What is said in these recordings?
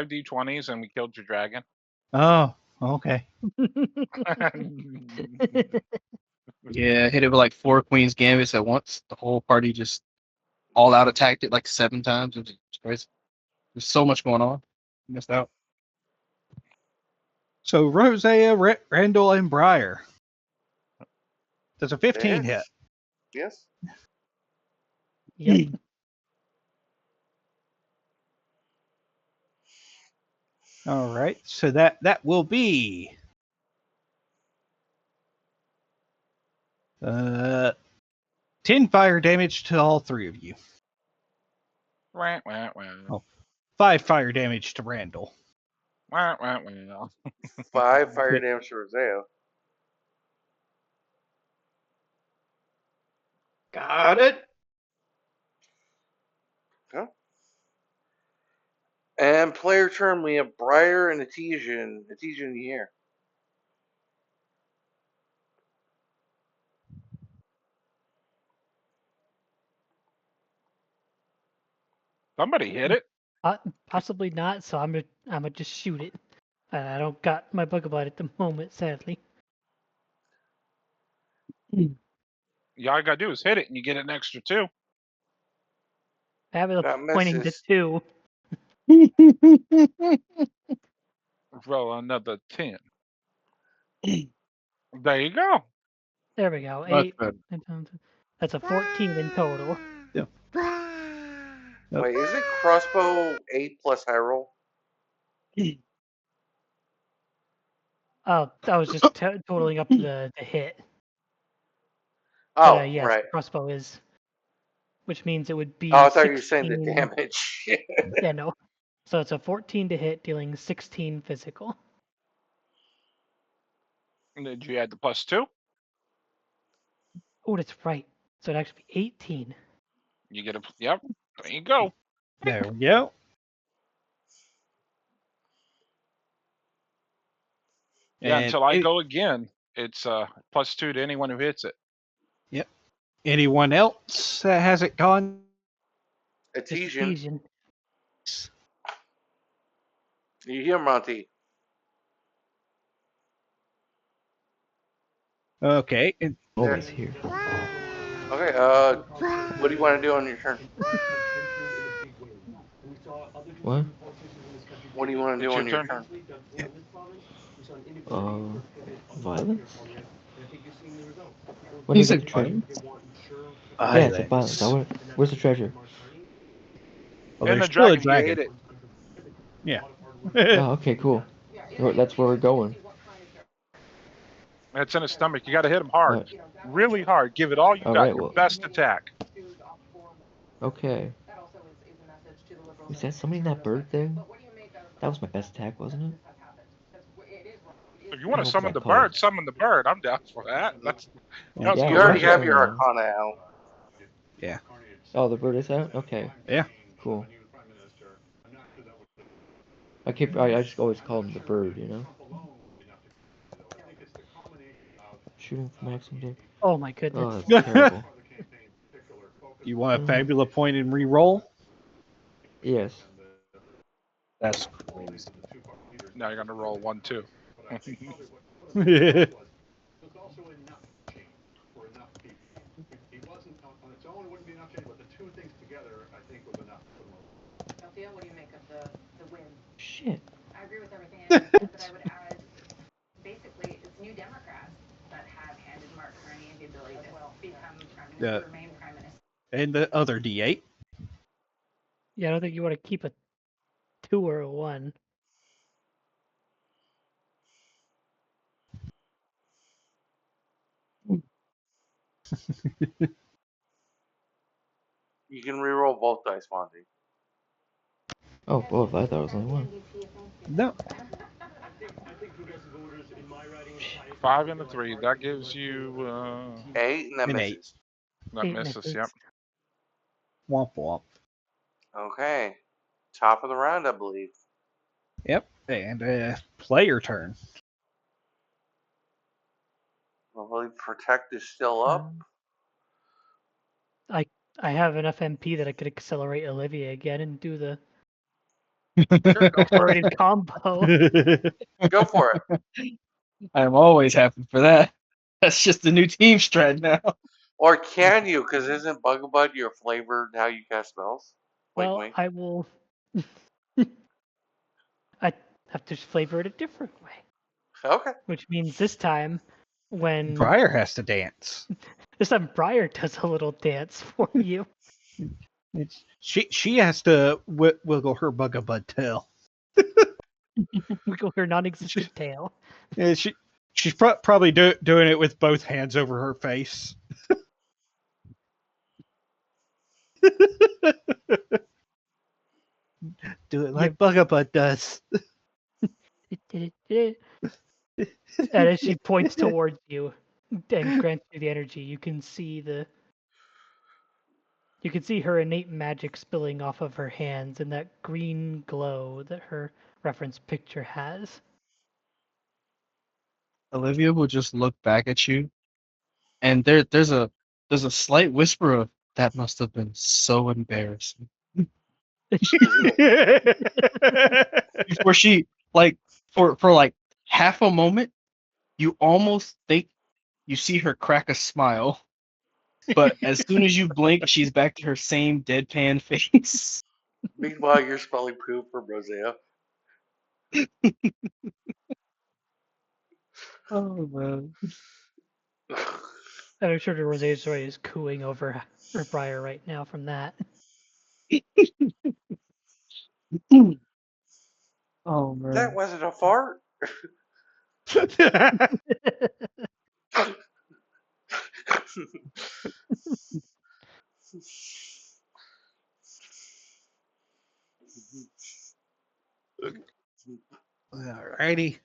d20s and we killed your dragon. Oh, okay. Yeah, I hit it with like 4 Queen's Gambits at once. The whole party just all out attacked it like 7 times. It was crazy. There's so much going on. Missed out. So Rosea, Randall, and Briar. Does a 15 hit? Yes. Yep. All right. So that will be 10 fire damage to all 3 of you. Wah, wah, wah. Oh. 5 fire damage to Randall. Wah, wah, wah. 5 fire damage to Roseo. Got it. Okay. And player turn, we have Briar and Etesian. Etesian, you here? Somebody hit it. Possibly not. So I'm gonna just shoot it. I don't got my Pokeball at the moment, sadly. All you gotta do is hit it and you get an extra 2. Fabula That pointing to misses. 2. Roll another 10. There you go. There we go. Much 8. better. That's a 14 in total. Yep. Wait, is it crossbow 8 plus high roll? Oh, I was just totaling up the hit. Oh, But, yes, right. crossbow is, which means it would be. Oh, I thought you were saying the 16 damage. Yeah, no. So it's a 14 to hit, dealing 16 physical. And did you add the +2? Oh, that's right. So it'd actually be 18. You get a. Yep. There you go. There we go. Yeah, And until I go again, it's +2 to anyone who hits it. Yep. Anyone else that hasn't gone? Just Etesian. Etesian. You hear, Monty? Okay. And Always here. Okay, what do you want to do on your turn? What? What do you want to do It's on your your turn? Violence? What He is said it? Treasure? violence. Yeah, it's a violence. Where's the treasure? Well, And the there's still a dragon, you dragon. ate it. Yeah. Oh, okay, cool. That's where we're going. It's in his stomach. You got to hit him hard. Alright. Really hard. Give it all you got. Alright, Your well- best attack. Okay. Is that somebody in that bird thing? That was my best attack, wasn't it? If you want Oh, to summon that the call. bird, summon the bird. I'm down for that. That's Yeah, that's You good. already Yeah. have your Arcana out. Yeah. Oh, the bird is out? Okay. Yeah. Cool. I just always call him the bird, you know? Shooting from maximum damage. Oh my Oh, goodness. that's terrible. You want a Fabula point and re-roll? Yes. That's crazy. Now you're gonna roll 1, 2. Althea, what do you make of the win? Shit. I agree with everything Andy said, but I would add, basically, it's New Democrats that have handed Mark Carney the ability to become prime minister, remain prime minister. And the other D8. Yeah, I don't think you want to keep a 2 or a 1. You can reroll both dice, Monty. Oh, both. I thought it was only one. No. 5 and a 3. That gives you 8, and that An misses. that 8 misses. misses. Yep. Womp womp. Okay. Top of the round, I believe. Yep. And player turn. Well, Protect is still up. I have enough MP that I could accelerate Olivia again and do the Sure, go for Accelerated combo. it. Go for it. I am always happy for that. That's just the new team strat now. Or can you? Because isn't Bugabud your flavor how you cast spells? Wink, Well, wink. I will. I have to flavor it a different way, Okay. which means this time, when Briar has to dance. this time Briar does a little dance for you. She has to wiggle her bugabud tail. Wiggle her non-existent tail. Yeah, she's probably doing it with both hands over her face. Do it like Bugabud does. And as she points towards you and grants you the energy, you can see her innate magic spilling off of her hands and that green glow that her reference picture has. Olivia will just look back at you, and there's a slight whisper of that must have been so embarrassing. Before she for like half a moment, you almost think you see her crack a smile, but as soon as you blink, she's back to her same deadpan face. Meanwhile, you're spelling poop for Rosea. Oh man. And I'm sure the Rosé Joy is cooing over her Briar right now from that. Oh man. That wasn't a fart. Alrighty.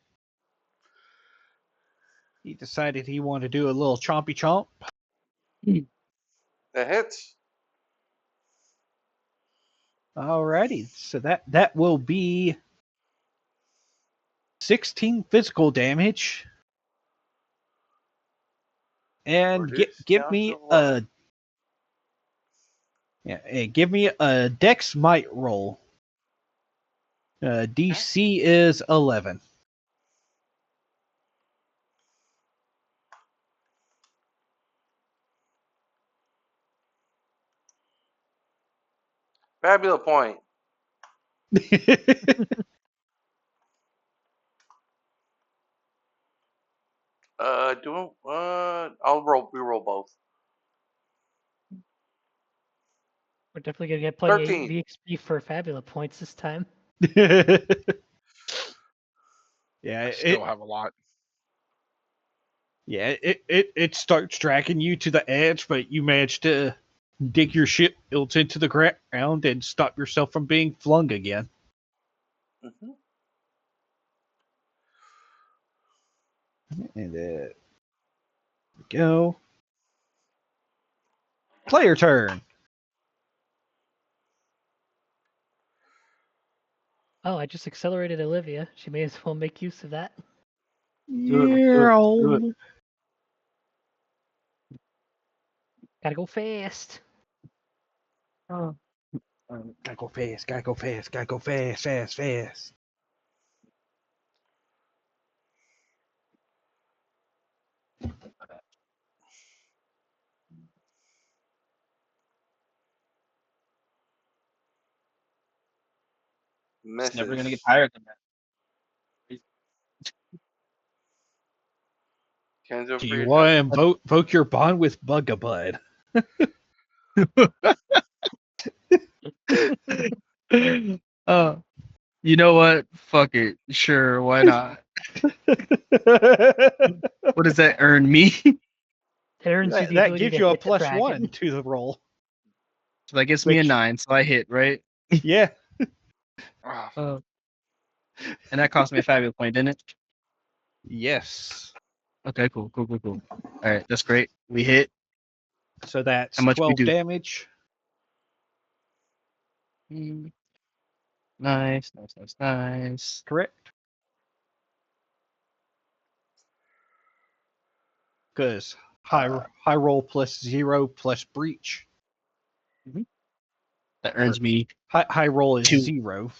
He decided he wanted to do a little chompy chomp. That hits. Alrighty. So that will be 16 physical damage. And Reduce give down me to 11. give me a Dex Might roll. DC is 11. Fabula point. I'll re-roll both. We're definitely gonna get plenty 13. of VXP for Fabula points this time. Yeah, I still have a lot. Yeah, it starts dragging you to the edge, but you manage to dig your shields into the ground and stop yourself from being flung again. Mm-hmm. And there we go. Player turn. Oh, I just accelerated Olivia. She may as well make use of that. Do it. Gotta go fast. Oh. Gotta go fast, gotta go fast, gotta go fast, fast, fast. Misses. It's never gonna get tired than that. Kenzo Do for you your want turn. to invoke your bond with Bugabud? You know what? Fuck it. Sure, why not? What does that earn me? It earns you the that ability gives to you a hit the dragon. +1 to the roll. So that gives me a Which- 9, so I hit, right? Yeah. Ah, And that cost me a fabulous point, didn't it? Yes. Okay, cool. All right, that's great. We hit. So that's How much we 12 do? damage. Nice. Correct. Because high roll +0 plus breach. That earns me High roll is 2. 0.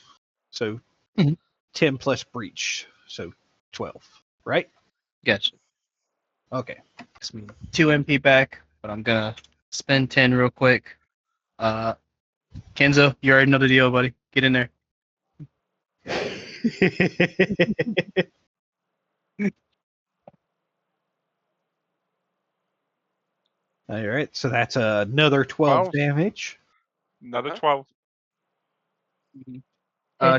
So Mhm. 10 plus breach. So 12, right? Gotcha. Okay. Gives me 2 MP back, but I'm gonna spend 10 real quick. Kenzo, you already know the deal, buddy. Get in there. All right, so that's another 12 12. damage. Another Okay. 12. Thank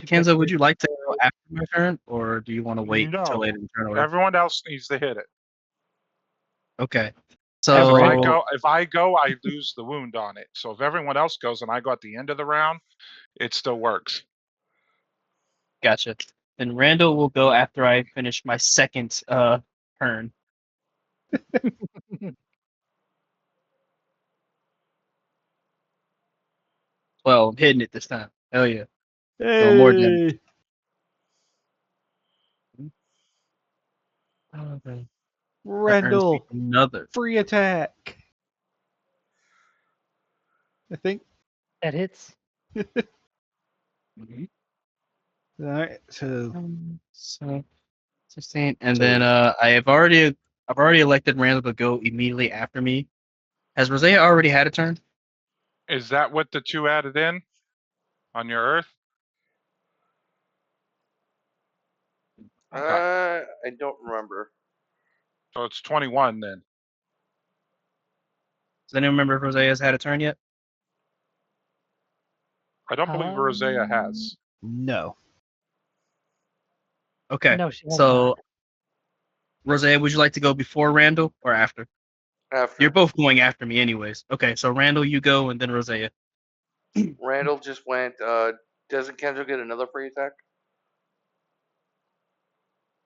you, Kenzo, would Pepper. you like to go after my turn, or do you want to wait till No. later in the turn order? Everyone else needs to hit it. Okay. Because So if I go, I lose the wound on it. So if everyone else goes and I go at the end of the round, it still works. gotcha. Then Randall will go after I finish my second turn. Well, I'm hitting it this time. Hell yeah. Doing more damage. Hey, Okay. That earns me Randall, another. free attack. I think. That hits. Mhm. All right, so So 16, and So- then I've already elected Randall to go immediately after me. Has Rosea already had a turn? Is that what the 2 added in on your Earth? Okay. I don't remember. So it's 21 then. Does anyone remember if Rosea's had a turn yet? I don't believe Rosea has. no. Okay. No, she has So, not. Rosea, would you like to go before Randall or after? After You're both going after me, anyways. Okay, so Randall, you go, and then Rosea. Randall just went. Doesn't Kenzo get another free attack?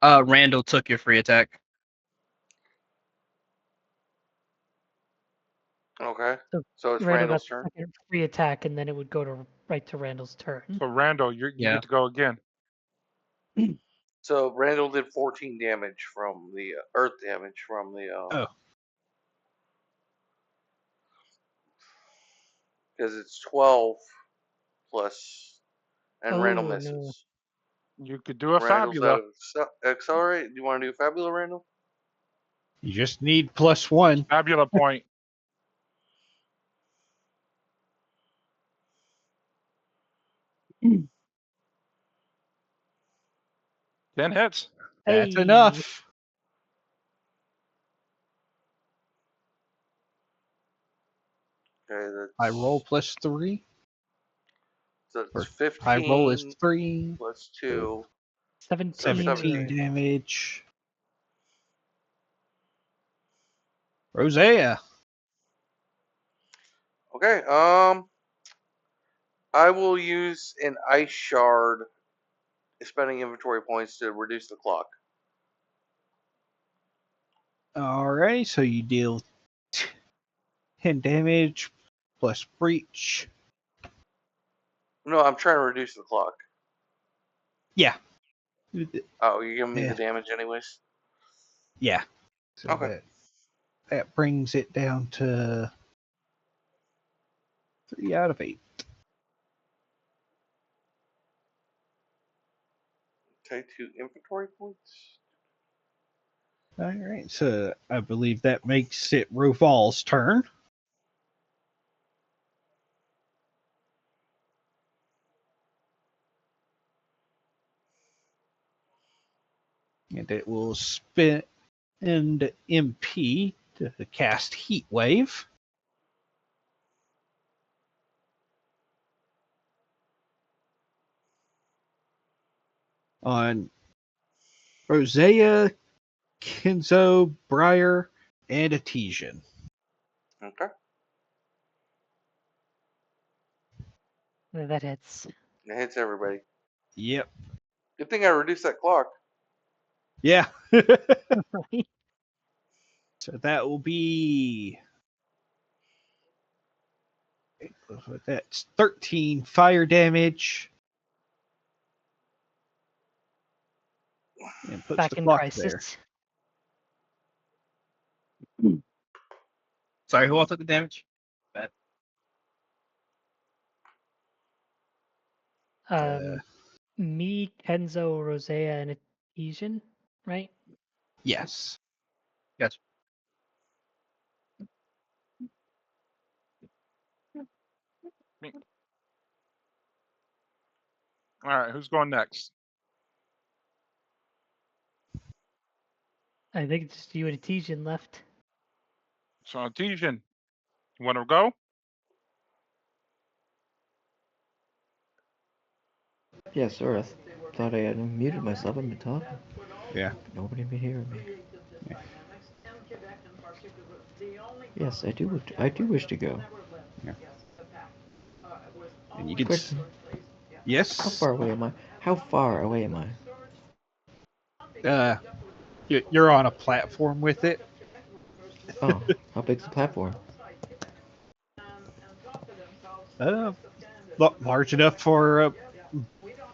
Randall took your free attack. Okay. So So it's Randall Randall's got turn. the second free attack, and then it would go to right to Randall's turn. So Randall, you Yeah. get to go again. So Randall did 14 damage from the earth damage from the. Oh. Because it's 12 plus, and Randall Oh, no. misses. You could do a Randall's Fabula. out of accelerate. Do you want to do Fabula, Randall? You just need +1. Fabula point. Ten hits. That's Hey. enough. Okay, that's. I roll +3. So Or it's 15 high roll is 3. plus 2. 17. 17 17. damage. Rosea. Okay. I will use an ice shard, spending inventory points to reduce the clock. Alright, so you deal 10 damage plus breach. No, I'm trying to reduce the clock. Yeah. Oh, you're giving me Yeah. the damage anyways? Yeah. So Okay. that brings it down to 3 out of 8. Okay, 2 inventory points. Alright, so I believe that makes it Roval's turn. And it will spend MP to cast Heat Wave. On Rosea, Kenzo, Briar, and Etesian. Okay. That hits. It hits everybody. Yep. Good thing I reduced that clock. Yeah. Right? So that will be. That's 13 fire damage. And puts Back the in clock crisis. there. Sorry, who all took the damage? Um, me, Kenzo, Rosea, and Etienne, right? Yes. Yes. All right, who's going next? I think it's just you and Etienne left. So, Artesian, you want to go? Yes, sir. I thought I had muted myself. I've been talking. Yeah. Nobody been hearing me. Yes, I do. I do wish to go. And you can. Question: How Yes. far away am I? How far away am I? You're on a platform with it. Oh, how big's the platform? Large enough for a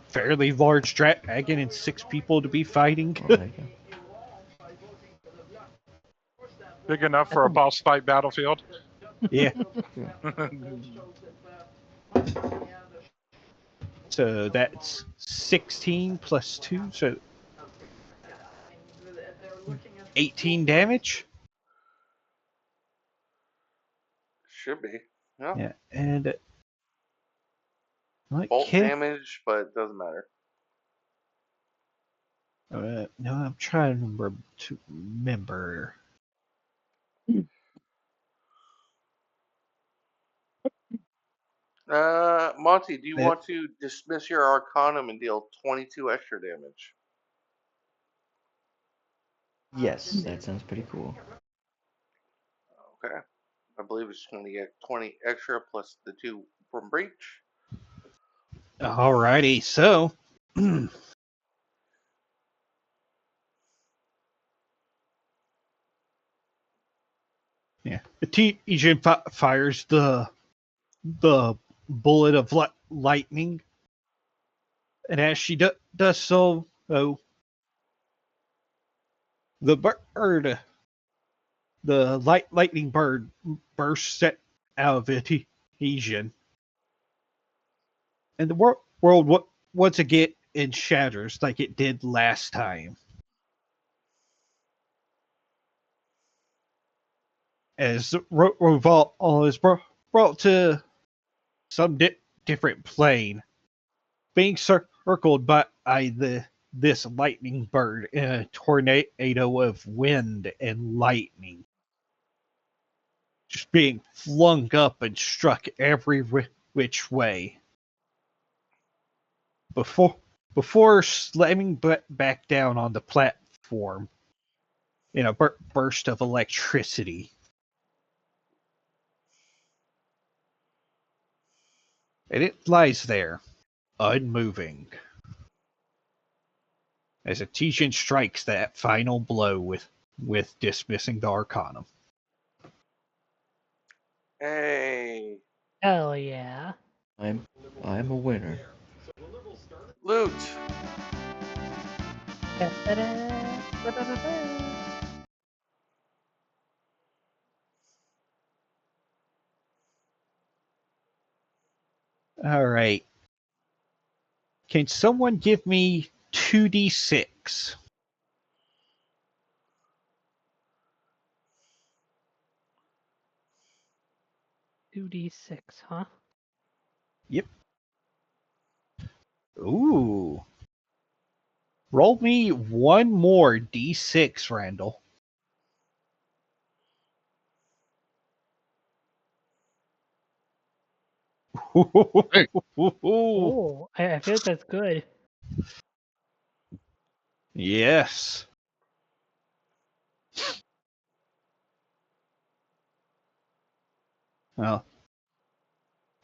fairly large dragon and 6 people to be fighting. Oh, there you Big enough for a boss fight battlefield? Yeah. go. So that's 16 plus 2, so 18 damage. Should be. Yeah. Yeah, and Bolt damage, but it doesn't matter. No, I'm trying to remember. Monty, do you Yeah. want to dismiss your Arcanum and deal 22 extra damage? Yes, that sounds pretty cool. Okay. I believe it's 20 extra plus the 2 from Breach. Alrighty, so yeah, the Etienne fires the bullet of lightning, and as she does so, the bird, the lightning bird, bursts out of Etienne, and the world once again shatters like it did last time. As Roval is brought to some different plane, being circled by this lightning bird in a tornado of wind and lightning, just being flung up and struck every which way. Before slamming back down on the platform in a burst of electricity. And it lies there, unmoving, as Etienne strikes that final blow with dismissing the Arcanum. Hey. Hell yeah. I'm a winner. Loot. All right. Can someone give me 2d6? $2d6, huh? Yep. Ooh. Roll me one more d6, Randall. Hey. Oh, I feel like that's good. Yes. Well,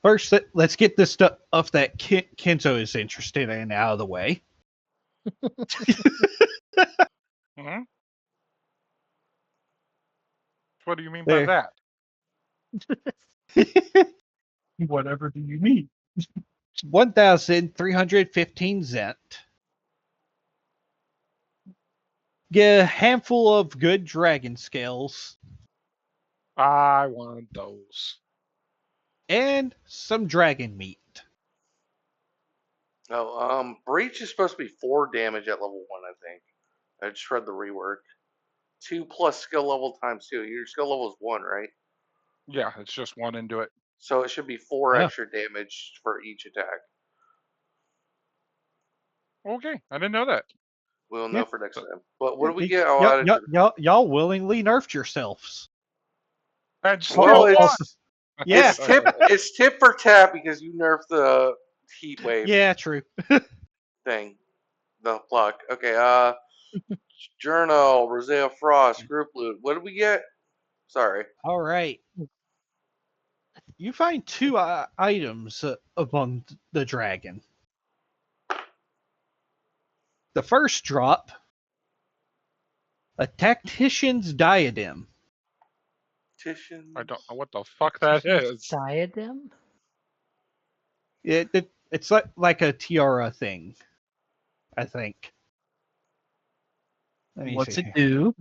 first, let's get this stuff that Kenzo is interested in out of the way. Hmm? What do you mean There. by that? Whatever do you need? 1,315 Zent. Get a handful of good dragon scales. I want those. And some dragon meat. No, breach is supposed to be 4 damage at level 1, I think. I just read the rework. 2 plus skill level times 2. Your skill level is 1, right? Yeah, it's just one into it. So it should be 4 Oh. extra damage for each attack. Okay, I didn't know that. We'll Yeah. know for next time. But what do we get? I'll add it to Y'all willingly nerfed yourselves. That's Well, skill one. Yeah. it's tip for tap because you nerfed the heat wave Yeah, true. thing. The pluck. Okay, Journal, Rosea Frost, Group Loot. What did we get? Sorry. All right. You find 2 items among the dragon. The first drop, a tactician's diadem. Titian. I don't know what the fuck that is. Diadem? It's like a tiara thing, I think. Let me What's see it here.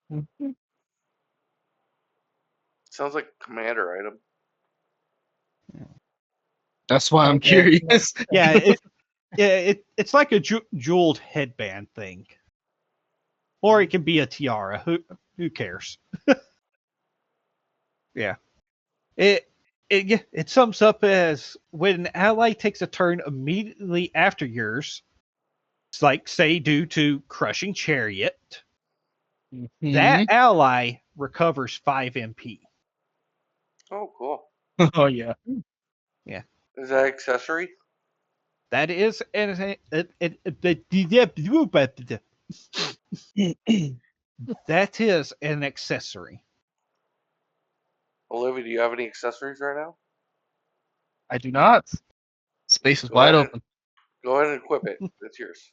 do? Sounds like a commander item. That's why I'm Okay. curious. Yeah, it's like a jeweled headband thing, or it can be a tiara. Who cares? Yeah, it sums up as when an ally takes a turn immediately after yours. It's like, say, due to crushing chariot, that ally recovers 5 MP. Oh, cool. Oh yeah. Yeah. Is that accessory? That is that is an accessory. Olivia, do you have any accessories right now? I do not. Space is Go wide ahead open. Go ahead and equip it. It's yours.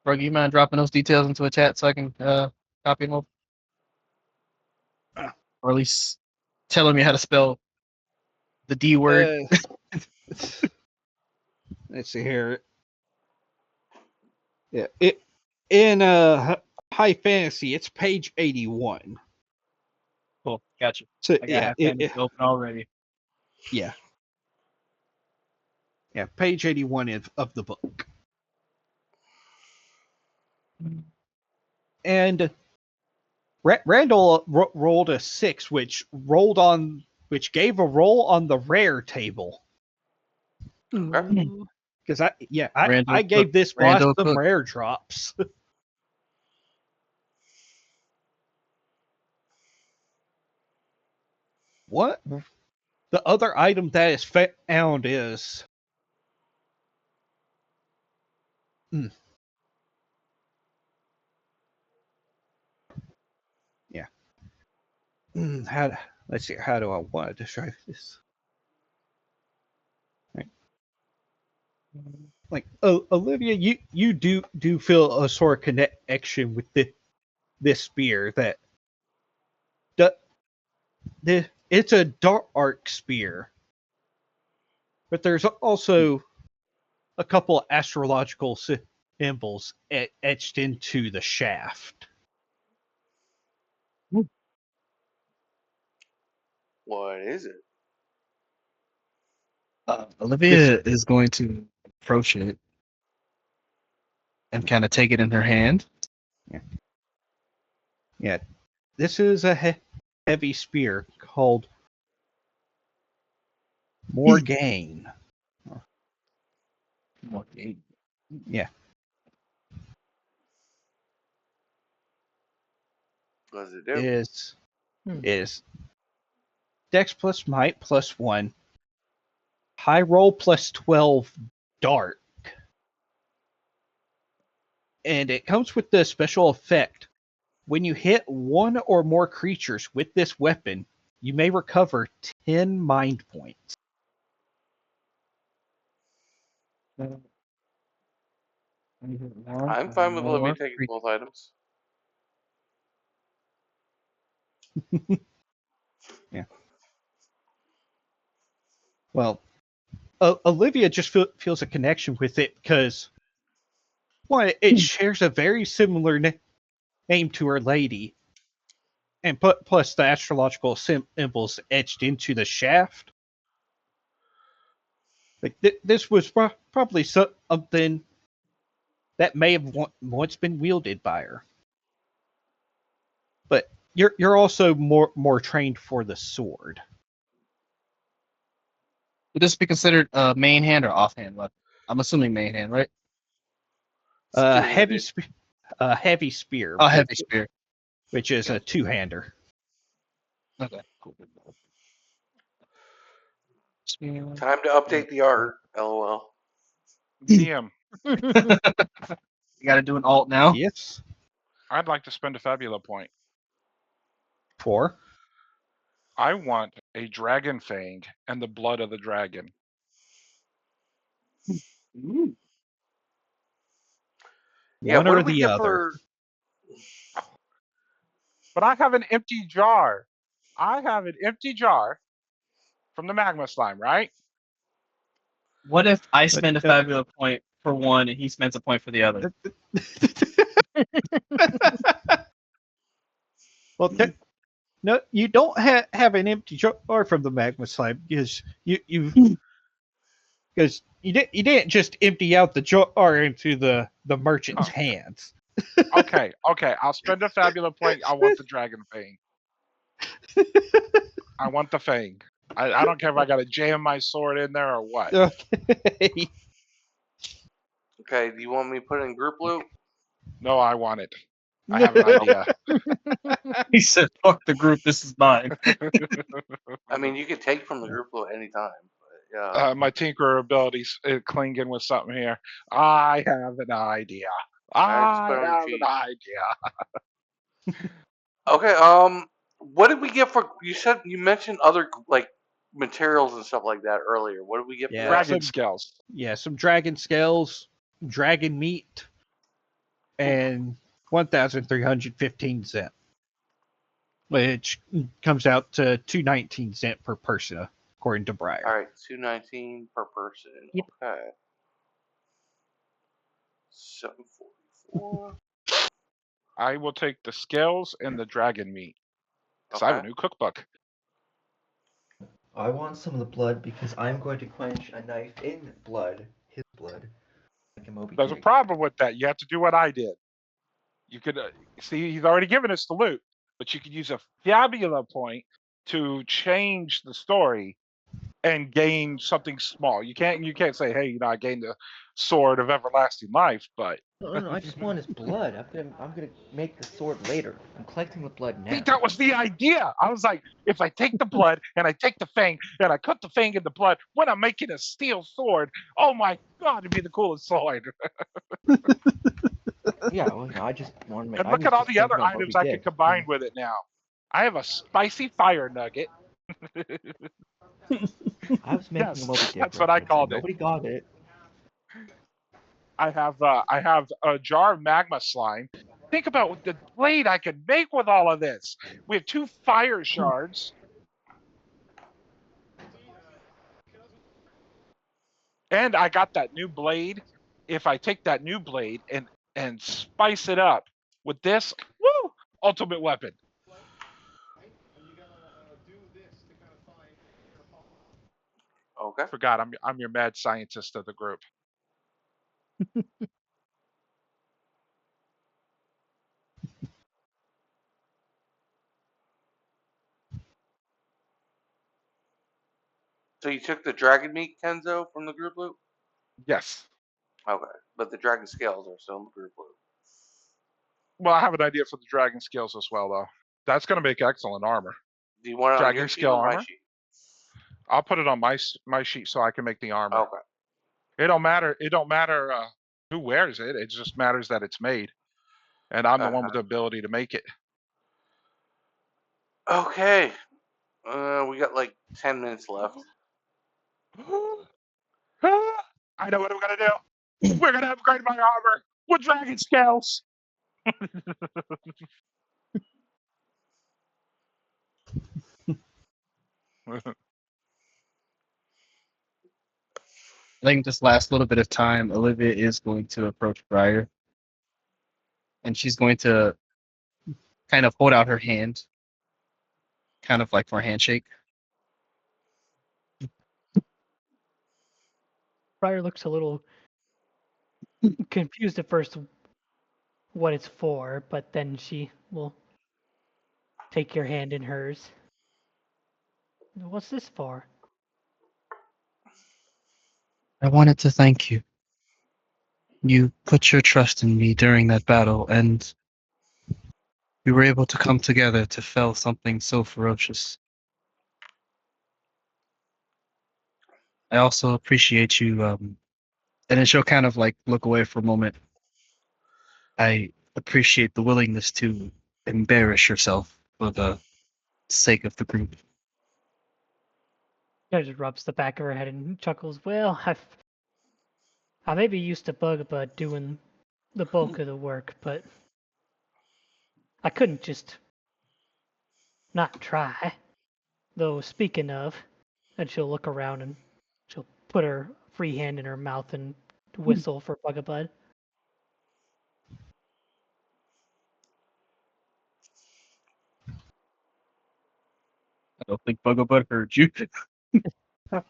Ruggy, you mind dropping those details into a chat so I can copy them over? Or at least telling me how to spell the D word. Let's see here. Yeah, in high fantasy, it's page 81. Cool, gotcha. So I got half fantasy open already. yeah, page 81 of the book. And Randall rolled a 6, which gave a roll on the rare table. Ooh. Because Randall I gave this boss Randall some Cook. rare drops. What? The other item that is found is yeah. Let's see. How do I want to describe this? Right. Like Olivia, you do feel a sort of connection with this spear that it's a dark spear, but there's also a couple astrological symbols etched into the shaft. What is it? Olivia is going to approach it and kind of take it in her hand. Yeah. This is a heavy spear called Morgaine. Yeah. What does it do? Is Dex plus Might plus 1, High Roll plus 12 Dark. And it comes with the special effect. When you hit one or more creatures with this weapon, you may recover 10 mind points. I'm fine with Olivia taking both items. Yeah. Well, Olivia just feels a connection with it because, one, it shares a very similar name to her lady, and plus the astrological symbols etched into the shaft. Like this was probably something that may have once been wielded by her. But you're also more trained for the sword. Would this be considered main hand or offhand weapon? I'm assuming main hand, right? Heavy Two-handed. heavy spear. Oh, heavy spear. which is Yeah. a two-hander. Okay, cool. Spear. Time to update the art. LOL. DM. You got to do an alt now. Yes. I'd like to spend a Fabula point. 4. I want a dragon fang and the blood of the dragon. Ooh. Yeah, One what or did we the get other. But I have an empty jar. I have an empty jar from the magma slime, right? What if I spend a But, fabulous point for one and he spends a point for the other? Well, no, you don't have an empty jar from the magma slime because you didn't just empty out the jar into the merchant's hands. Okay, I'll spend a Fabula point. I want the dragon fang. I want the fang. I don't care if I got to jam my sword in there or what. Okay. Okay, do you want me to put it in group loot? No, I want it. I have an idea. He said, "Fuck the group. This is mine." I mean, you could take from the group loot anytime. But yeah. My tinkerer abilities clinging with something here. I have an idea. Alright, just put I it on your have sheet. an idea. Okay, what did we get for? You mentioned other like materials and stuff like that earlier. What did we get Yeah. for that? Dragon some- scales. Yeah, some dragon scales, dragon meat, and 1,315 cent, which comes out to 219 cent per person, according to Breyer. All right, 219 per person. Yep. Okay. 744. I will take the scales and the dragon meat. Because I have a Okay. new cookbook. I want some of the blood because I'm going to quench a knife in blood, his blood, like a Moby There's a Dick. problem with that. You have to do what I did. You could see he's already given us the loot, but you could use a Fabula point to change the story and gain something small. You can't say, hey, I gained the sword of everlasting life, but No, I just want his blood. I'm gonna make the sword later. I'm collecting the blood now. see, that was the idea. I was like, if I take the blood and I take the fang and I cut the fang in the blood when I'm making a steel sword, oh my god, it'd be the coolest sword. Yeah, well, I just want to make. And I look was at all just the other thinking about items Moby I could Dick. combine with it now. I have a spicy fire nugget. I was making Yes, a Moby Dick that's what I reference, and called it. Nobody got it. I have a jar of magma slime. Think about what the blade I could make with all of this. We have 2 fire shards. And I got that new blade. If I take that new blade and spice it up with this, woo, ultimate weapon. Okay. Forgot I'm your mad scientist of the group. So you took the dragon meat, Kenzo, from the group loot? Yes. Okay. But the dragon scales are still in the group loot. Well, I have an idea for the dragon scales as well, though. That's going to make excellent armor. Do you want it on Dragon your sheet scale or my armor? sheet? I'll put it on my sheet so I can make the armor. Okay. It don't matter. It don't matter who wears it. It just matters that it's made, and I'm the one with the ability to make it. Okay. We got like 10 minutes left. I know what we're gonna do. We're gonna upgrade my armor with dragon scales. I think this last little bit of time, Olivia is going to approach Briar, and she's going to kind of hold out her hand, kind of like for a handshake. Briar looks a little confused at first what it's for, but then she will take your hand in hers. What's this for? I wanted to thank you. You put your trust in me during that battle, and we were able to come together to fell something so ferocious. I also appreciate you, and then she'll kind of like look away for a moment. I appreciate the willingness to embarrass yourself for the sake of the group. She just rubs the back of her head and chuckles. Well, I may be used to Bugabud doing the bulk of the work, but I couldn't just not try. Though, speaking of, and she'll look around and she'll put her free hand in her mouth and whistle for Bugabud. I don't think Bugabud heard you. Ah,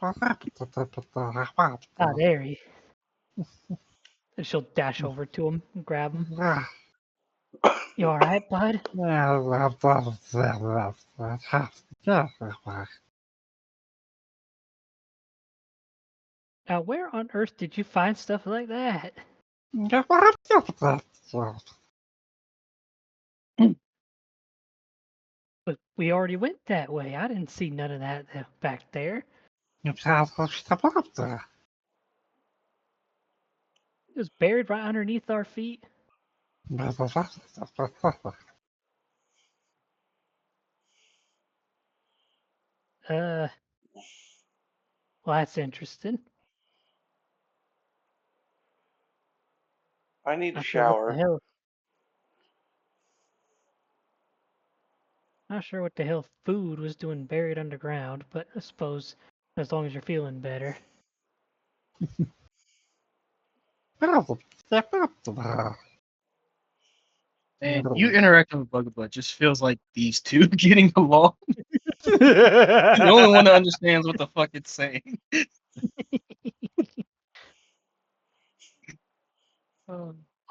there he. And she'll dash over to him and grab him. You all right, bud? Now, where on earth did you find stuff like that? But we already went that way. I didn't see none of that back there. It was buried right underneath our feet. Well, that's interesting. I need a Not sure what the shower. hell. Not sure what the hell food was doing buried underground, but I suppose as long as you're feeling better. And you interacting with Bugabud just feels like these two getting along. You're the only one that understands what the fuck it's saying.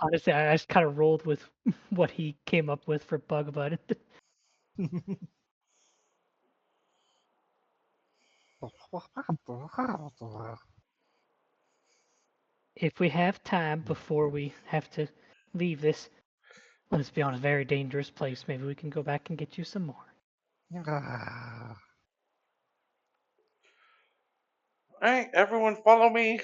Honestly, I just kind of rolled with what he came up with for Bugabud. If we have time before we have to leave this, let's be honest, very dangerous place, maybe we can go back and get you some more. Alright, everyone follow me.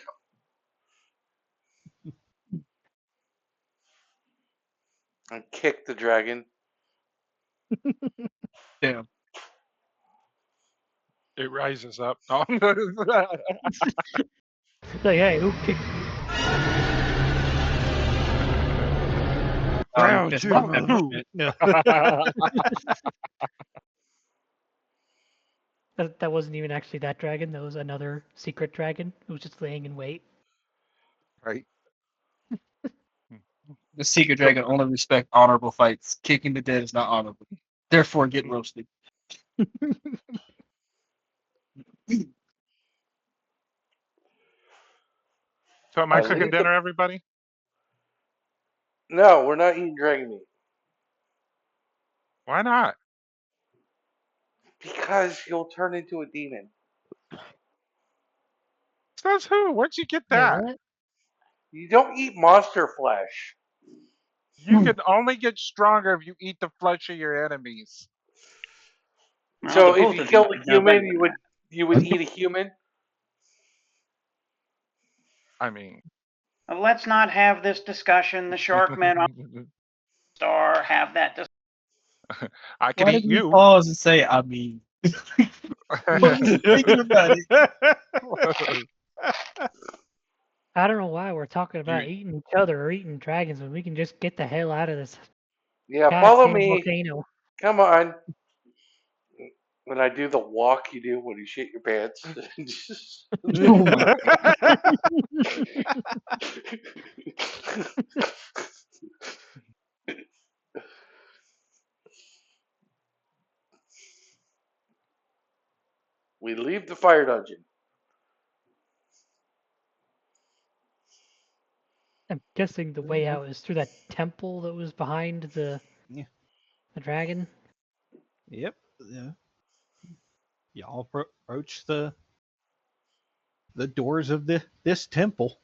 And kick the dragon. Damn. It rises up. No. Like, hey, who kicked? Round That's two, not that move. shit. No. That wasn't even actually that dragon. That was another secret dragon who was just laying in wait. Right. The secret dragon only respect honorable fights. Kicking the dead is not honorable. Therefore, get roasted. So am I Alright, cooking leave the- dinner, everybody? No, we're not eating dragon meat. Why not? Because you'll turn into a demon. Says who? Where'd you get Wait, that? what? You don't eat monster flesh. You can only get stronger if you eat the flesh of your enemies. Well, So the if both you of killed you a know better human, than you would eat a human? I mean, that. Let's not have this discussion. The shark men on the star have that discussion. I can Why eat did you you. pause and say, I mean? What was you thinking about it? I don't know why we're talking about You- eating each other or eating dragons when we can just get the hell out of this Yeah, follow goddamn me. volcano. Come on. When I do the walk you do when you shit your pants. Oh my god. We leave the fire dungeon. guessing the way out is through that temple that was behind the dragon. Yep. Yeah. Y'all approach the doors of this temple.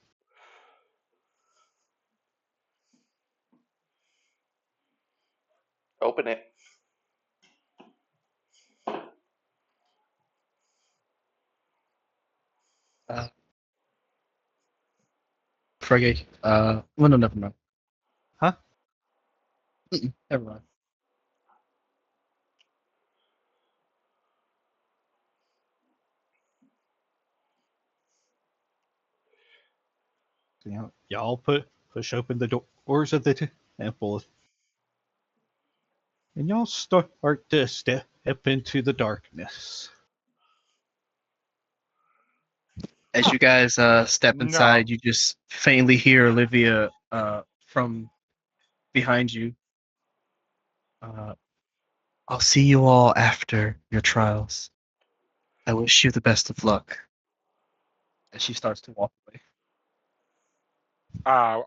Open it. Forget. Well, no, never mind. Huh? Never mind. Y'all push open the doors of the temple, and y'all start to step into the darkness. As you guys step No. inside, you just faintly hear Olivia from behind you. I'll see you all after your trials. I wish you the best of luck. As she starts to walk away.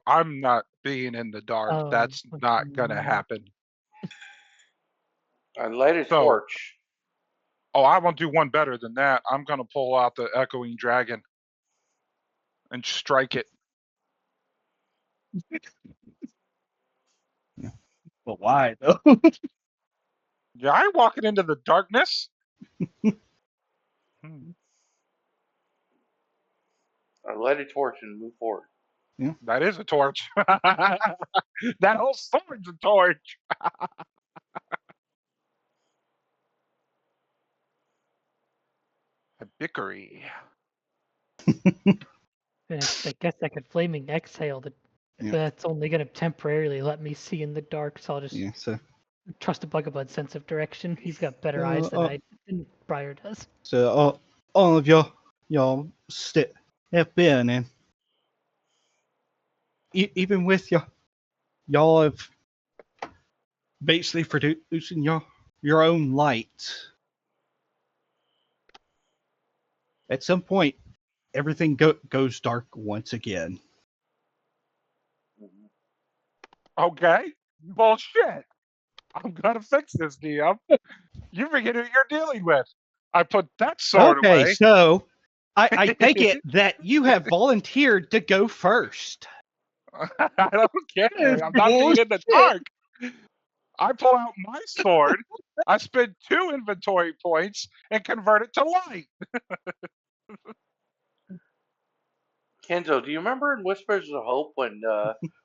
I'm not being in the dark. Oh, That's not gonna no. happen. I light a So- torch. Oh, I won't do one better than that. I'm gonna pull out the echoing dragon and strike it. But why though? Yeah, I ain't walking into the darkness. I light a torch and move forward. That is a torch. That whole sword's a torch. A bickery. And I guess I could flaming exhale, but that's only going to temporarily let me see in the dark, so I'll just So trust a Bugabud's sense of direction. He's got better eyes than Briar does. So all of y'all step in, and even with y'all have basically producing your own light. At some point, everything goes dark once again. Okay. Bullshit. I'm gonna fix this, DM. You forget who you're dealing with. I put that sword Okay, away. so I take it that you have volunteered to go first. I don't care. I'm not being in the dark. I pull out my sword. I spend 2 inventory points and convert it to light. Kenzo, do you remember in Whispers of Hope when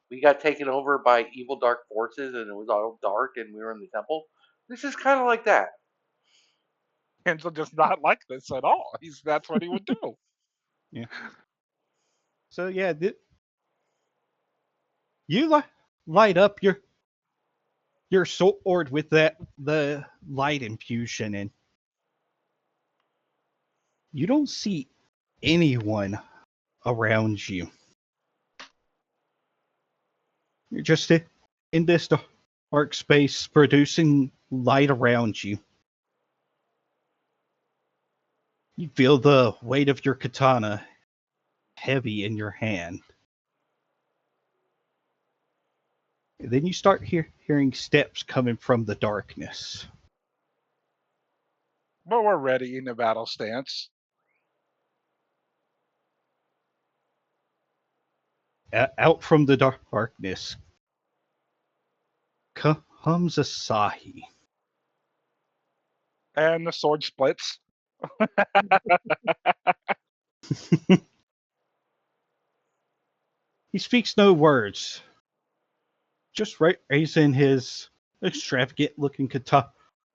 we got taken over by evil dark forces and it was all dark and we were in the temple? This is kind of like that. Kenzo does not like this at all. That's what he would do. So yeah, you light up your sword with the light infusion, and you don't see anyone around you. You're just in this dark space producing light around you. You feel the weight of your katana heavy in your hand. And then you start hearing steps coming from the darkness. But we're ready in the battle stance. Out from the darkness comes Asahi. And the sword splits. He speaks no words, just raising his extravagant looking katana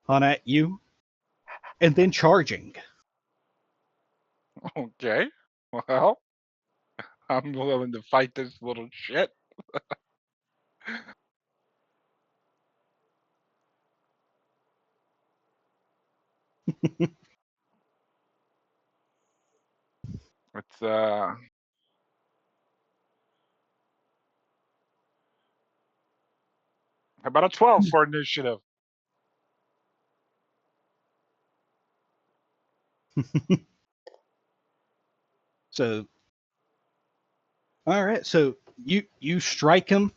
at you, and then charging. Okay. Well, I'm willing to fight this little shit. It's how about a 12 for initiative? So, all right. So You strike him.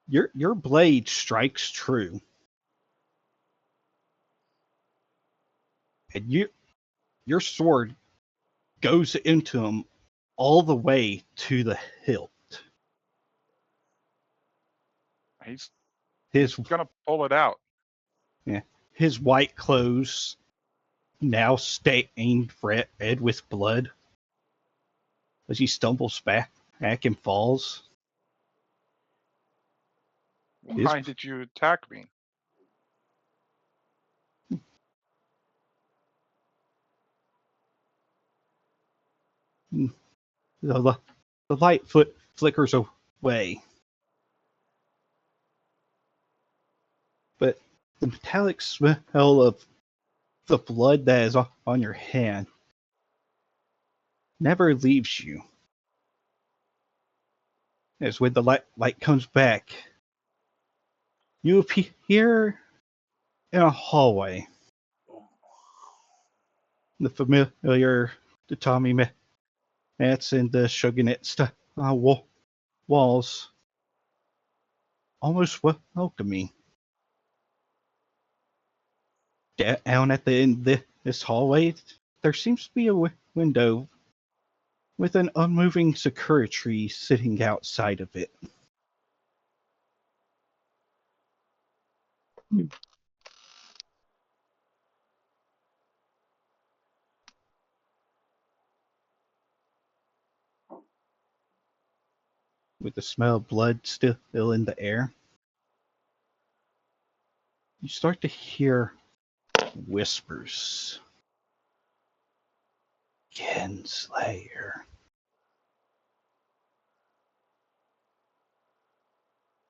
Your blade strikes true. And your sword goes into him all the way to the hilt. He's His gonna pull it out. his white clothes now stained red with blood as he stumbles back and falls. Why did you attack me? The light flickers away. But the metallic smell of the blood that is on your hand never leaves you. As when the light comes back, you appear in a hallway. The familiar the Tommy mats and the shogunate walls almost welcoming. Down at the end of this hallway, there seems to be a window with an unmoving sakura tree sitting outside of it. With the smell of blood still in the air, you start to hear whispers. Kinslayer.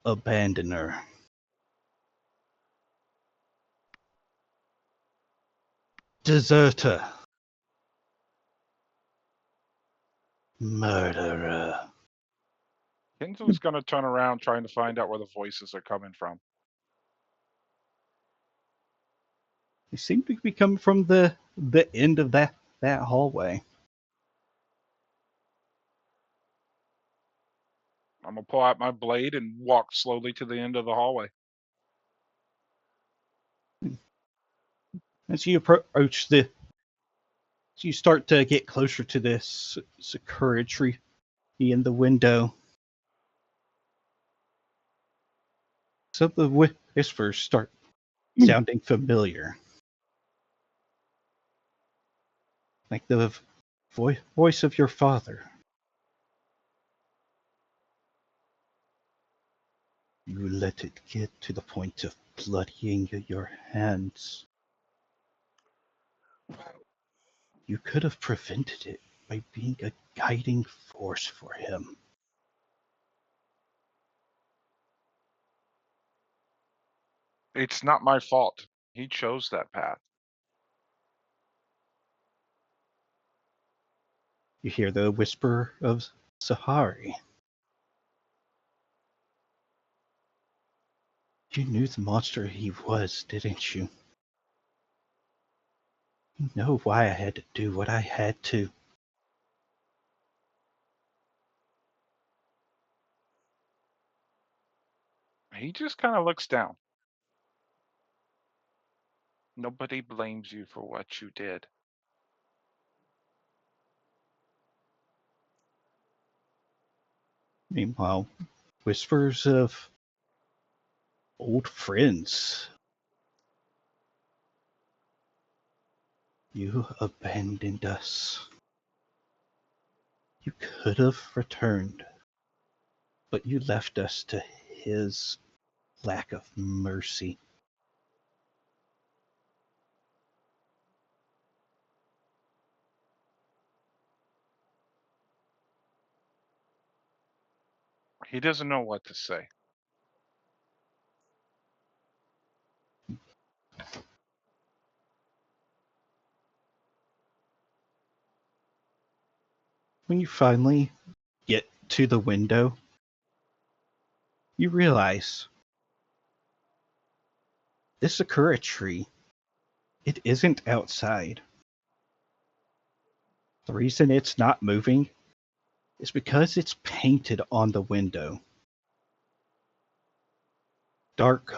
Abandoner. Deserter. Murderer. Kinsley's gonna turn around trying to find out where the voices are coming from. They seem to be coming from the end of that hallway. I'm gonna pull out my blade and walk slowly to the end of the hallway. As you approach as you start to get closer to this sakura tree in the window, some of the whispers start sounding familiar. Like the voice of your father. You let it get to the point of bloodying your hands. You could have prevented it by being a guiding force for him. It's not my fault. He chose that path. You hear the whisper of Sahari. You knew the monster he was, didn't you? You know why I had to do what I had to. He just kind of looks down. Nobody blames you for what you did. Meanwhile, whispers of old friends. You abandoned us. You could have returned, but you left us to his lack of mercy. He doesn't know what to say. When you finally get to the window, you realize this sakura tree, it isn't outside. The reason it's not moving is because it's painted on the window. Dark,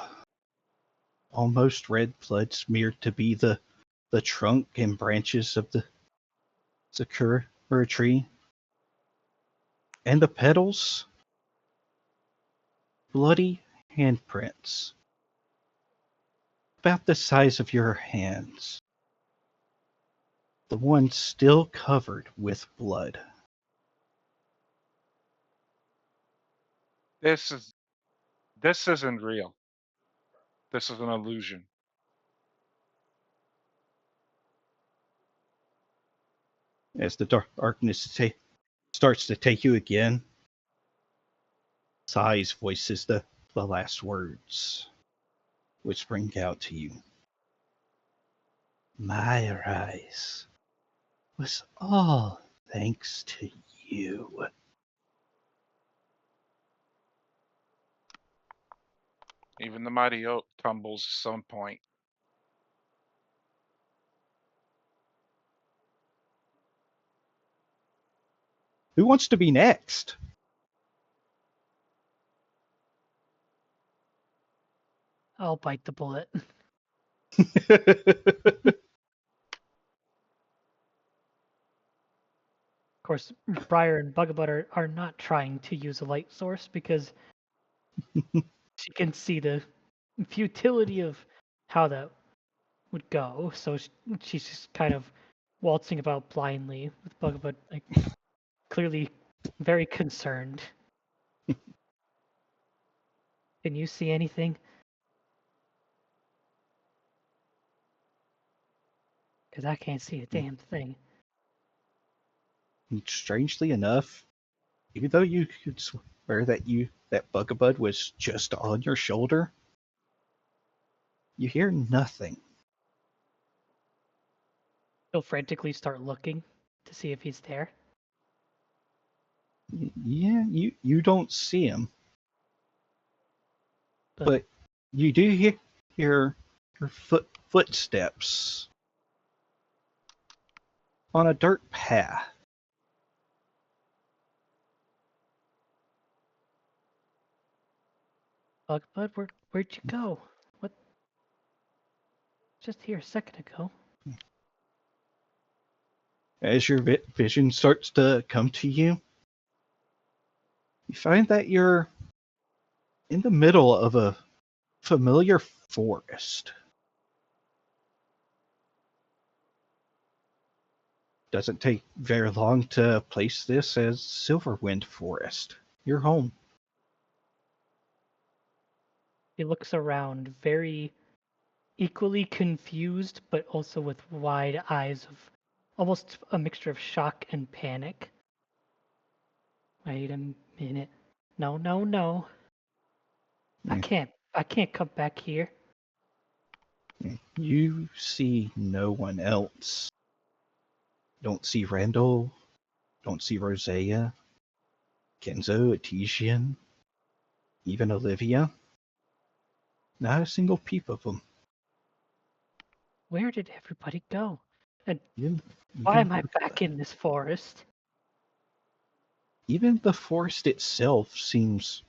almost red blood smeared to be the trunk and branches of the sakura tree. And the petals, bloody handprints, about the size of your hands. The one still covered with blood. This isn't real. This is an illusion. As the darkness starts to take you again, Sai's voices the last words, whispering out to you. My rise was all thanks to you. Even the mighty oak tumbles at some point. Who wants to be next? I'll bite the bullet. Of course, Briar and Bugabut are not trying to use a light source because she can see the futility of how that would go. So she's just kind of waltzing about blindly with Bugabut, like clearly very concerned. Can you see anything? Because I can't see a damn thing. Strangely enough, even though you could swear that Bugabud was just on your shoulder, you hear nothing. She'll frantically start looking to see if he's there. Yeah, you don't see him, but you do hear your footsteps on a dirt path. Bugabut, where'd you go? What? Just here a second ago. As your vision starts to come to you, you find that you're in the middle of a familiar forest. Doesn't take very long to place this as Silverwind Forest, your home. He looks around, very equally confused, but also with wide eyes of almost a mixture of shock and panic. Wait a minute. No, no, no. I can't come back here. You see no one else. Don't see Randall. Don't see Rosea, Kenzo, Etesian, even Olivia. Not a single peep of them. Where did everybody go? And Even, why am I back in this forest? Even the forest itself seems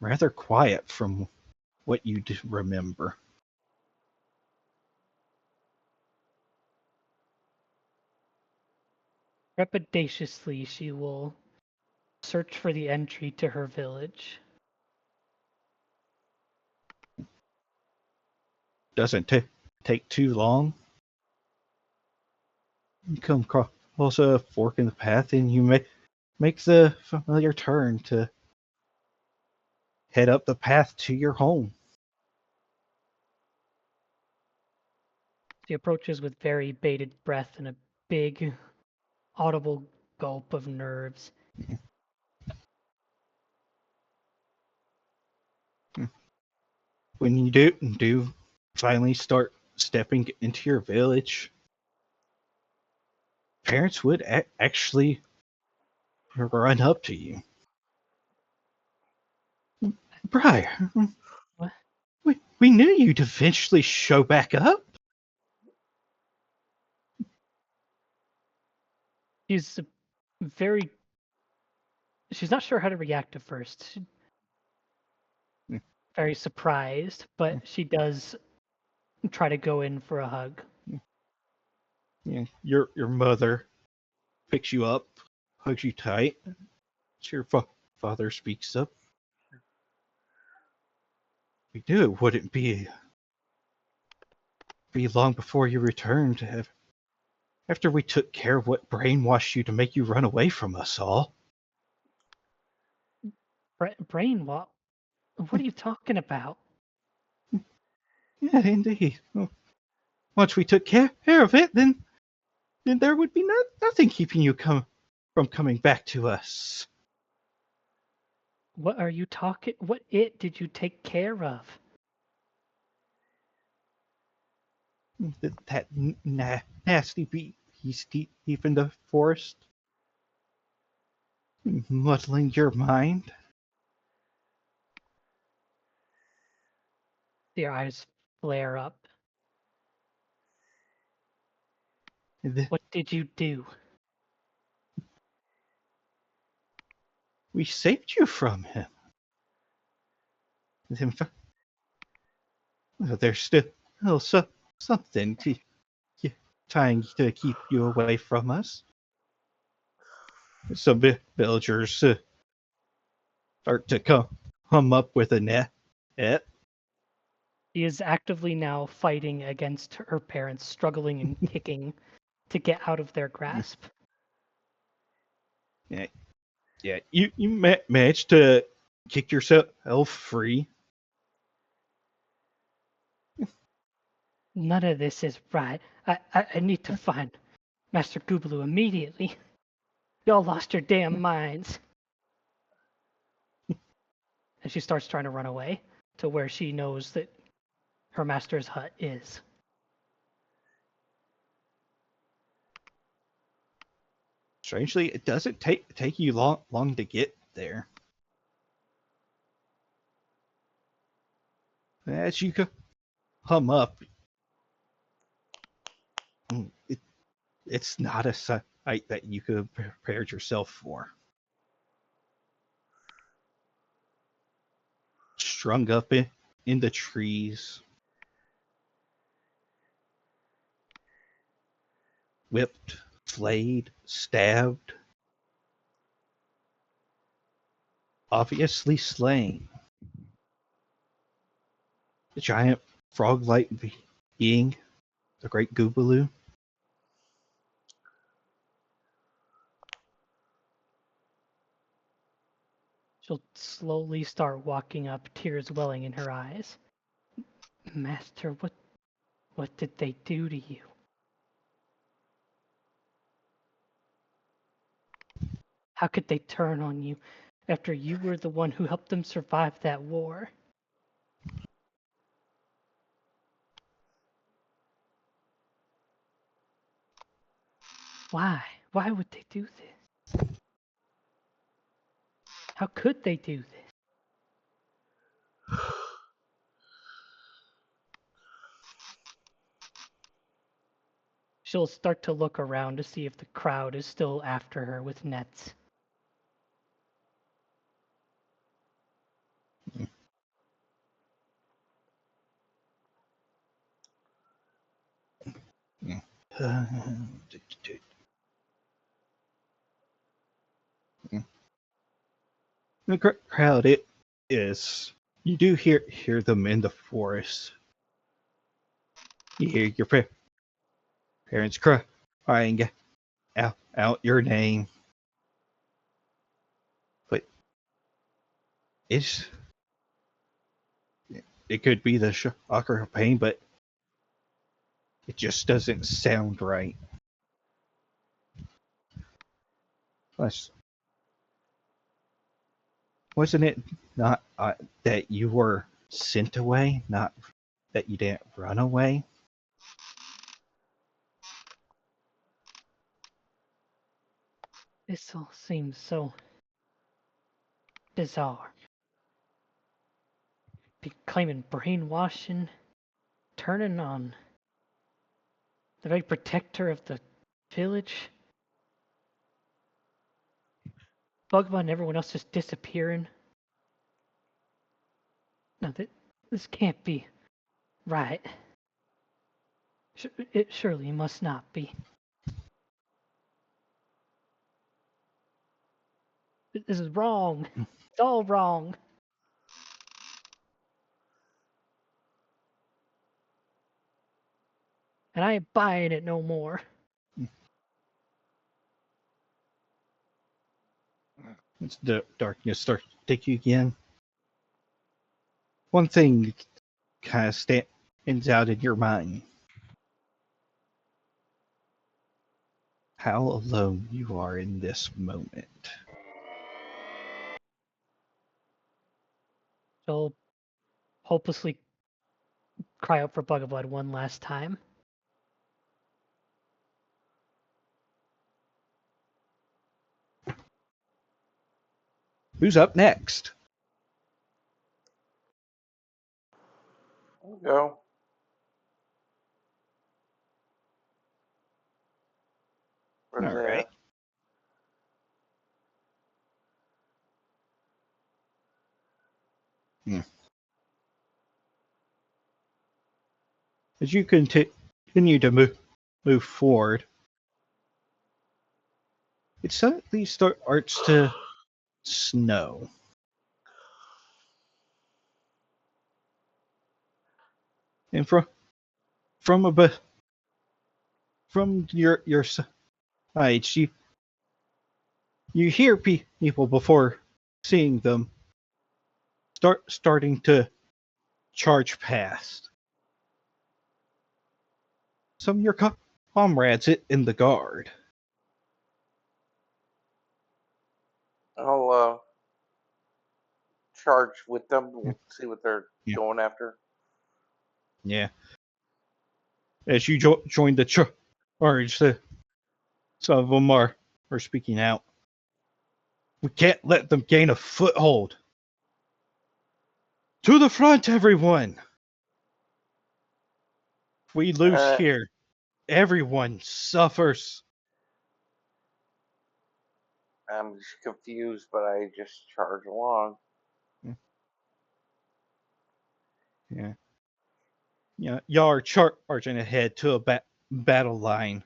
rather quiet from what you remember. Trepidatiously, she will search for the entry to her village. Doesn't take too long. You come across a fork in the path, and you make the familiar turn to head up the path to your home. She approaches with very bated breath and a big, audible gulp of nerves. When you do finally start stepping into your village, parents would actually run up to you. Briar, What? we knew you'd eventually show back up. She's very. She's not sure how to react at first. Very surprised, but she does try to go in for a hug. Yeah, your mother picks you up, hugs you tight. Your father speaks up. We knew it wouldn't be long before you returned. After we took care of what brainwashed you to make you run away from us all. Brain what? What are you talking about? Yeah, indeed. Well, once we took care of it, then there would be nothing keeping you from coming back to us. What are you talking? What it did you take care of? That nasty beast deep in the forest, muddling your mind. Your eyes flare up. What did you do? We saved you from him. There's still something trying to keep you away from us. Some villagers start to come up with a net. She is actively now fighting against her parents, struggling and kicking to get out of their grasp. Yeah. You managed to kick yourself free. None of this is right. I need to find Master Goobaloo immediately. Y'all lost your damn minds. And she starts trying to run away to where she knows that her master's hut is. Strangely, it doesn't take you long to get there. As you come up, it's not a sight that you could have prepared yourself for. Strung up in the trees, whipped, flayed, stabbed, obviously slain. The giant frog-like being, the great Goobaloo. She'll slowly start walking up, tears welling in her eyes. Master, what did they do to you? How could they turn on you after you were the one who helped them survive that war? Why? Why would they do this? How could they do this? She'll start to look around to see if the crowd is still after her with nets. The crowd is. You do hear them in the forest. You hear your parents crying out your name. But it could be the shock or pain, but it just doesn't sound right. Wasn't it not that you were sent away, not that you didn't run away? This all seems so bizarre. Be claiming brainwashing, turning on the very protector of the village. Bugman and everyone else just disappearing? No, this can't be right. It surely must not be. This is wrong. It's all wrong. And I ain't buying it no more. It's the darkness starts to take you again. One thing kind of stands out in your mind. How alone you are in this moment. So hopelessly cry out for Bugablood one last time. Who's up next? There we go. All right. As you continue to move forward, it suddenly starts to snow. And from your side, you hear people before seeing them starting to charge past. Some of your comrades in the guard. I'll charge with them. Yeah. See what they're Yeah. going after. Yeah. As you join the charge, some of them are speaking out. We can't let them gain a foothold. To the front, everyone! If we lose here, everyone suffers. I'm just confused, but I just charge along. Yeah. Yeah, y'all are charging ahead to a battle line.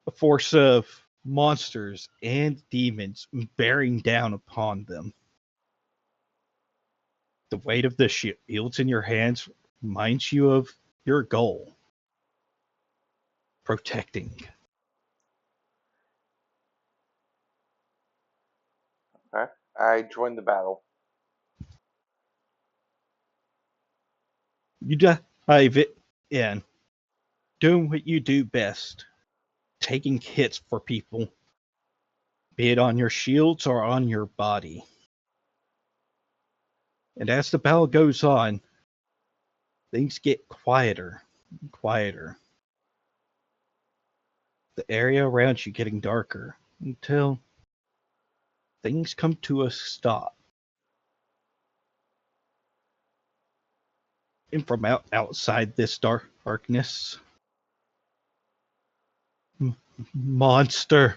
A force of monsters and demons bearing down upon them. The weight of the shields in your hands reminds you of your goal. Protecting. Okay. I joined the battle. You dive in, doing what you do best. Taking hits for people. Be it on your shields or on your body. And as the battle goes on, things get quieter and quieter. The area around you getting darker until things come to a stop. And from outside this darkness, monster.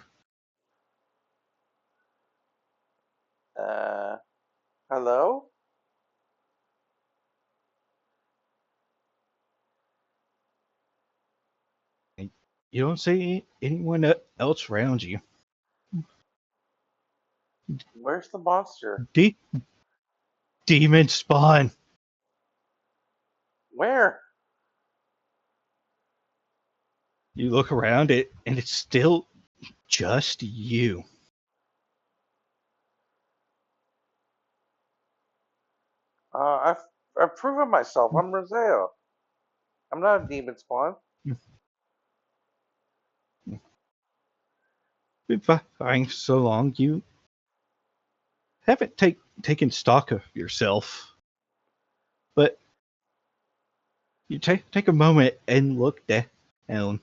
Hello? You don't see anyone else around you. Where's the monster? Demon spawn. Where? You look around it, and it's still just you. I've proven myself. I'm Roseo. I'm not a demon spawn. Been flying so long, you haven't taken stock of yourself. But you take a moment and look down.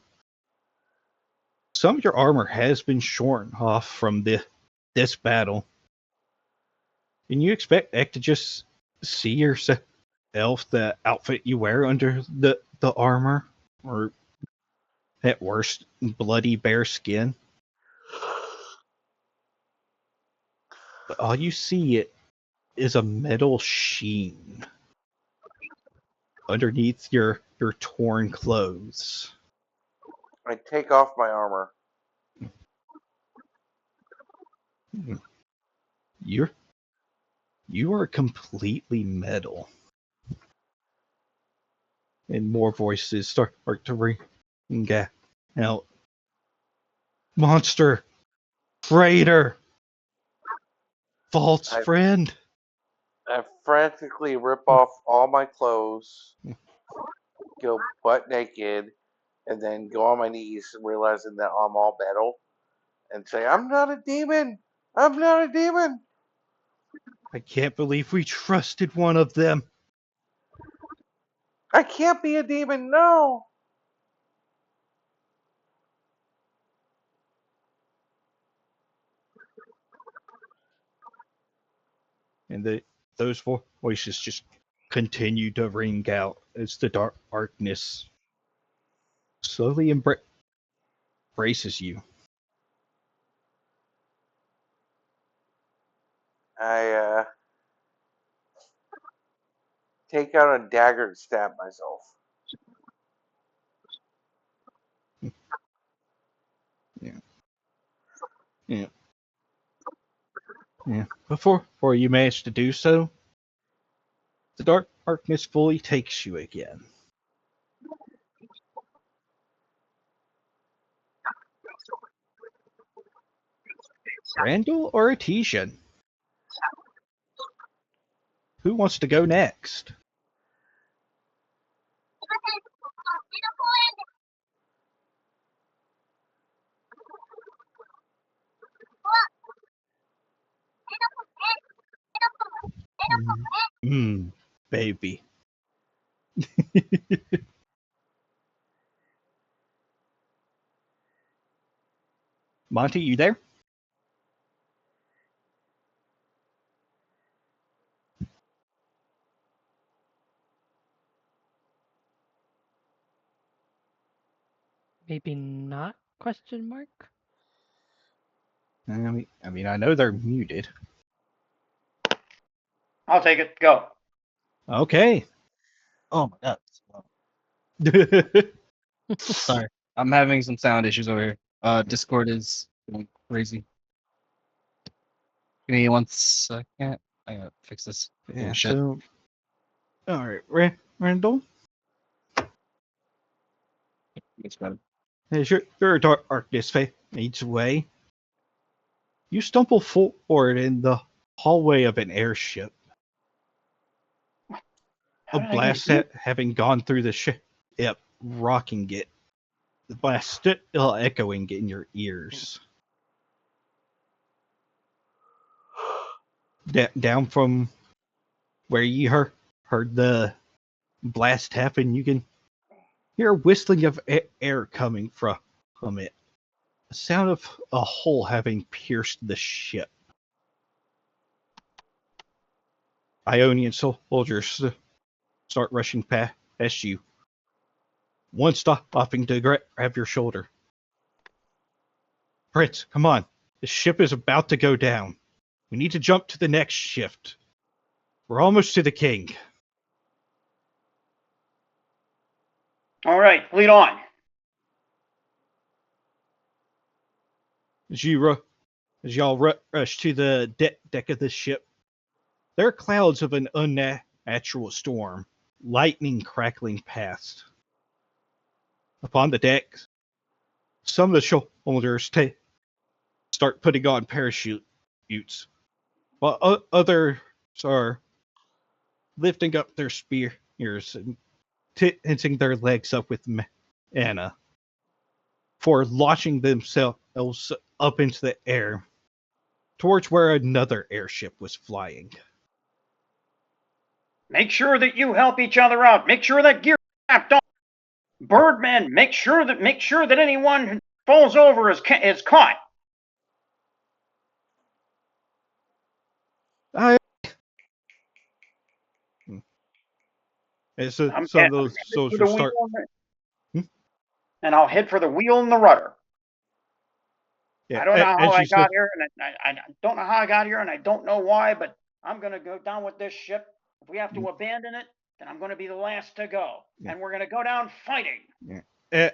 Some of your armor has been shorn off from this battle. And you expect to just see yourself, the outfit you wear under the armor, or at worst, bloody bare skin. But all you see is a metal sheen underneath your torn clothes. I take off my armor. You are completely metal. And more voices start to ring out. Monster! Traitor! False friend! I frantically rip off all my clothes, go butt naked, and then go on my knees, realizing that I'm all metal, and say, "I'm not a demon! I'm not a demon!" I can't believe we trusted one of them. I can't be a demon, no! And those voices just continue to ring out as the darkness slowly embraces you. I take out a dagger and stab myself. Yeah. Before you manage to do so, the darkness fully takes you again. Randall or Artesian? Who wants to go next? Baby. Monty, you there? Maybe not? Question mark. I mean, I know they're muted. I'll take it. Go. Okay. Oh my god. Sorry. I'm having some sound issues over here. Discord is going crazy. Give me 1 second. I gotta fix this. Yeah. Shit. So, all right, Randall. It's better. As your darkness fades away, you stumble forward in the hallway of an airship. How A did I blast get here? having gone through the ship, rocking it. The blast still echoing in your ears. Down from where you heard the blast happen, you can hear a whistling of air coming from it. A sound of a hole having pierced the ship. Ionian soldiers start rushing past you. One stopping to grab your shoulder. Prince, come on. The ship is about to go down. We need to jump to the next shift. We're almost to the king. All right, lead on. As y'all rush to the deck of the ship, there are clouds of an unnatural storm, lightning crackling past. Upon the deck, some of the shoulders start putting on parachutes, while others are lifting up their spears and tensing their legs up with Anna for launching themselves up into the air towards where another airship was flying. Make sure that you help each other out. Make sure that gear is strapped on. Birdman, make sure that anyone who falls over is caught. And so I'm some of headed those for the soldiers start. wheel, and I'll head for the wheel and the rudder. Yeah, I don't know how as I you got said, here, and I don't know how I got here, and I don't know why, but I'm going to go down with this ship. If we have to abandon it, then I'm going to be the last to go. Yeah. And we're going to go down fighting. Yeah.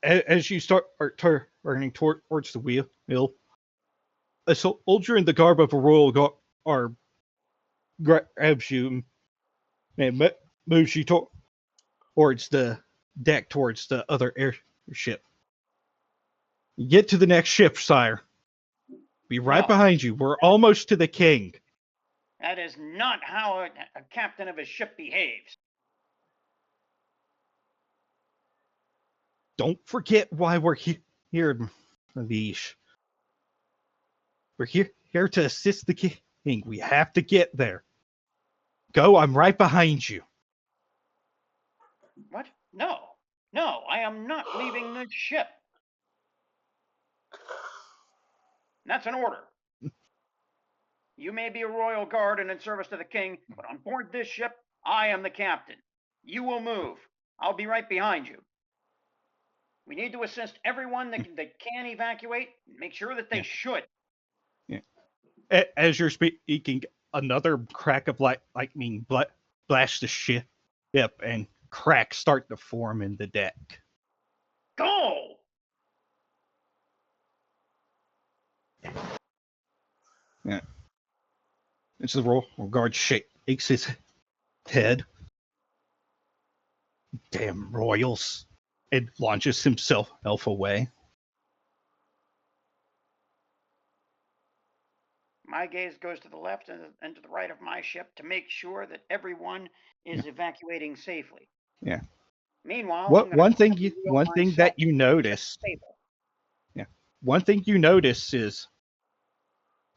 As you start turning towards the wheel, a soldier in the garb of a royal guard grabs you and moves you towards the deck, towards the other airship. You get to the next ship, sire. Be right No. behind you. We're almost to the king. That is not how a captain of a ship behaves. Don't forget why we're here, Leash. We're here to assist the king. We have to get there. Go, I'm right behind you. What? No. No, I am not leaving this ship. That's an order. You may be a royal guard and in service to the king, but on board this ship, I am the captain. You will move. I'll be right behind you. We need to assist everyone that can evacuate. Make sure that they should. Yeah. As you're speaking, another crack of lightning blasts the ship, and cracks start to form in the deck. Go! Yeah. It's the royal guard shakes his head. Damn royals. And launches himself away. My gaze goes to the left and to the right of my ship to make sure that everyone is evacuating safely. Yeah. Meanwhile, One thing that you notice. Yeah. One thing you notice is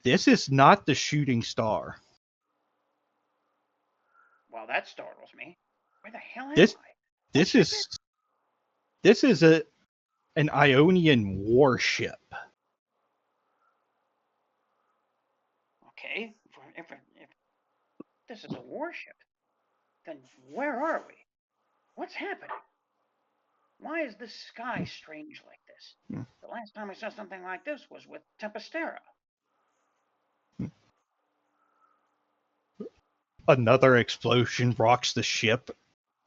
this is not the shooting star. Well, that startles me. Where the hell am This I? this is an Ionian warship. Okay, if this is a warship, then where are we? What's happening? Why is the sky strange like this? The last time I saw something like this was with Tempestera. Another explosion rocks the ship,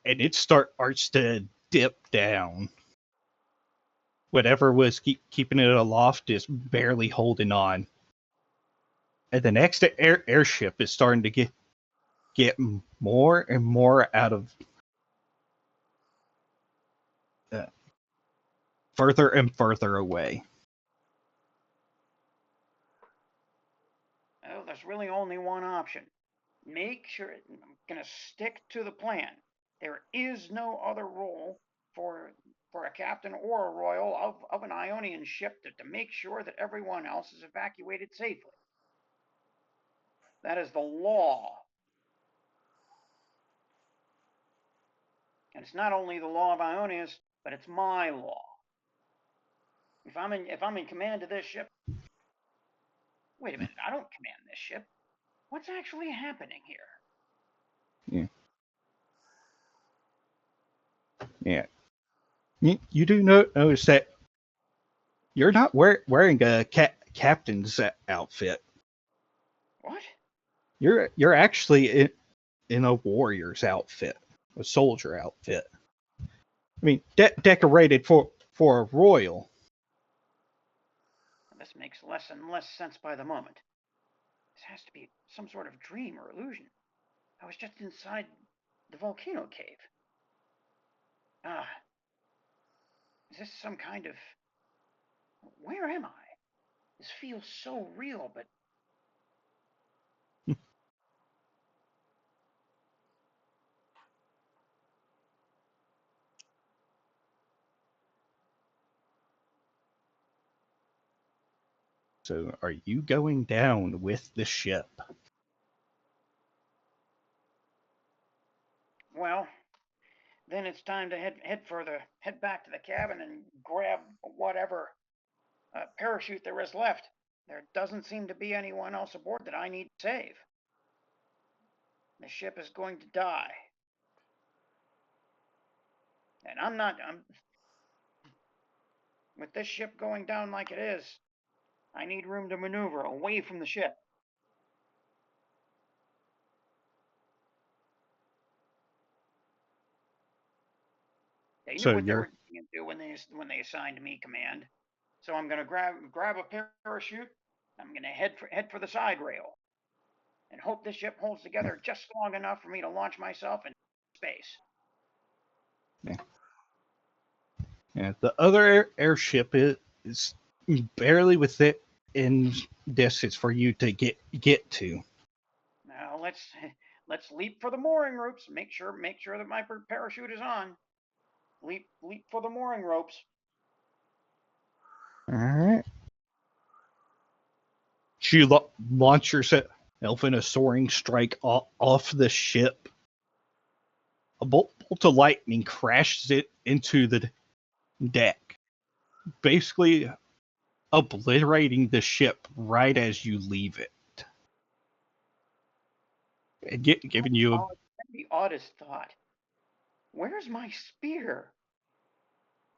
and it starts to dip down. Whatever was keeping it aloft is barely holding on. And the next airship is starting to get more and more out of further and further away. Oh, there's really only one option. Make sure I'm going to stick to the plan. There is no other role for a captain or a royal of an Ionian ship to make sure that everyone else is evacuated safely. That is the law. And it's not only the law of Ionius, but it's my law. If I'm in command of this ship, wait a minute, I don't command this ship. What's actually happening here? Yeah. You do notice that you're not wearing a captain's outfit. What? You're actually in a warrior's outfit, a soldier outfit. I mean, decorated for a royal. This makes less and less sense by the moment. This has to be some sort of dream or illusion. I was just inside the volcano cave. Is this some kind of... Where am I? This feels so real, but... So, are you going down with the ship? Well, then it's time to head back to the cabin and grab whatever parachute there is left. There doesn't seem to be anyone else aboard that I need to save. The ship is going to die. And I'm with this ship going down like it is, I need room to maneuver away from the ship. They knew So what they you're were going to do when they assigned me command. So I'm going to grab a parachute. I'm going to head for the side rail, and hope this ship holds together just long enough for me to launch myself in space. yeah, the other airship is barely within distance for you to get to. Now let's leap for the mooring ropes. Make sure that my parachute is on. Leap for the mooring ropes. All right. You launch yourself in a soaring strike off the ship. A bolt of lightning crashes it into the deck, basically obliterating the ship right as you leave it. And giving you a... Oh, the oddest thought. Where's my spear?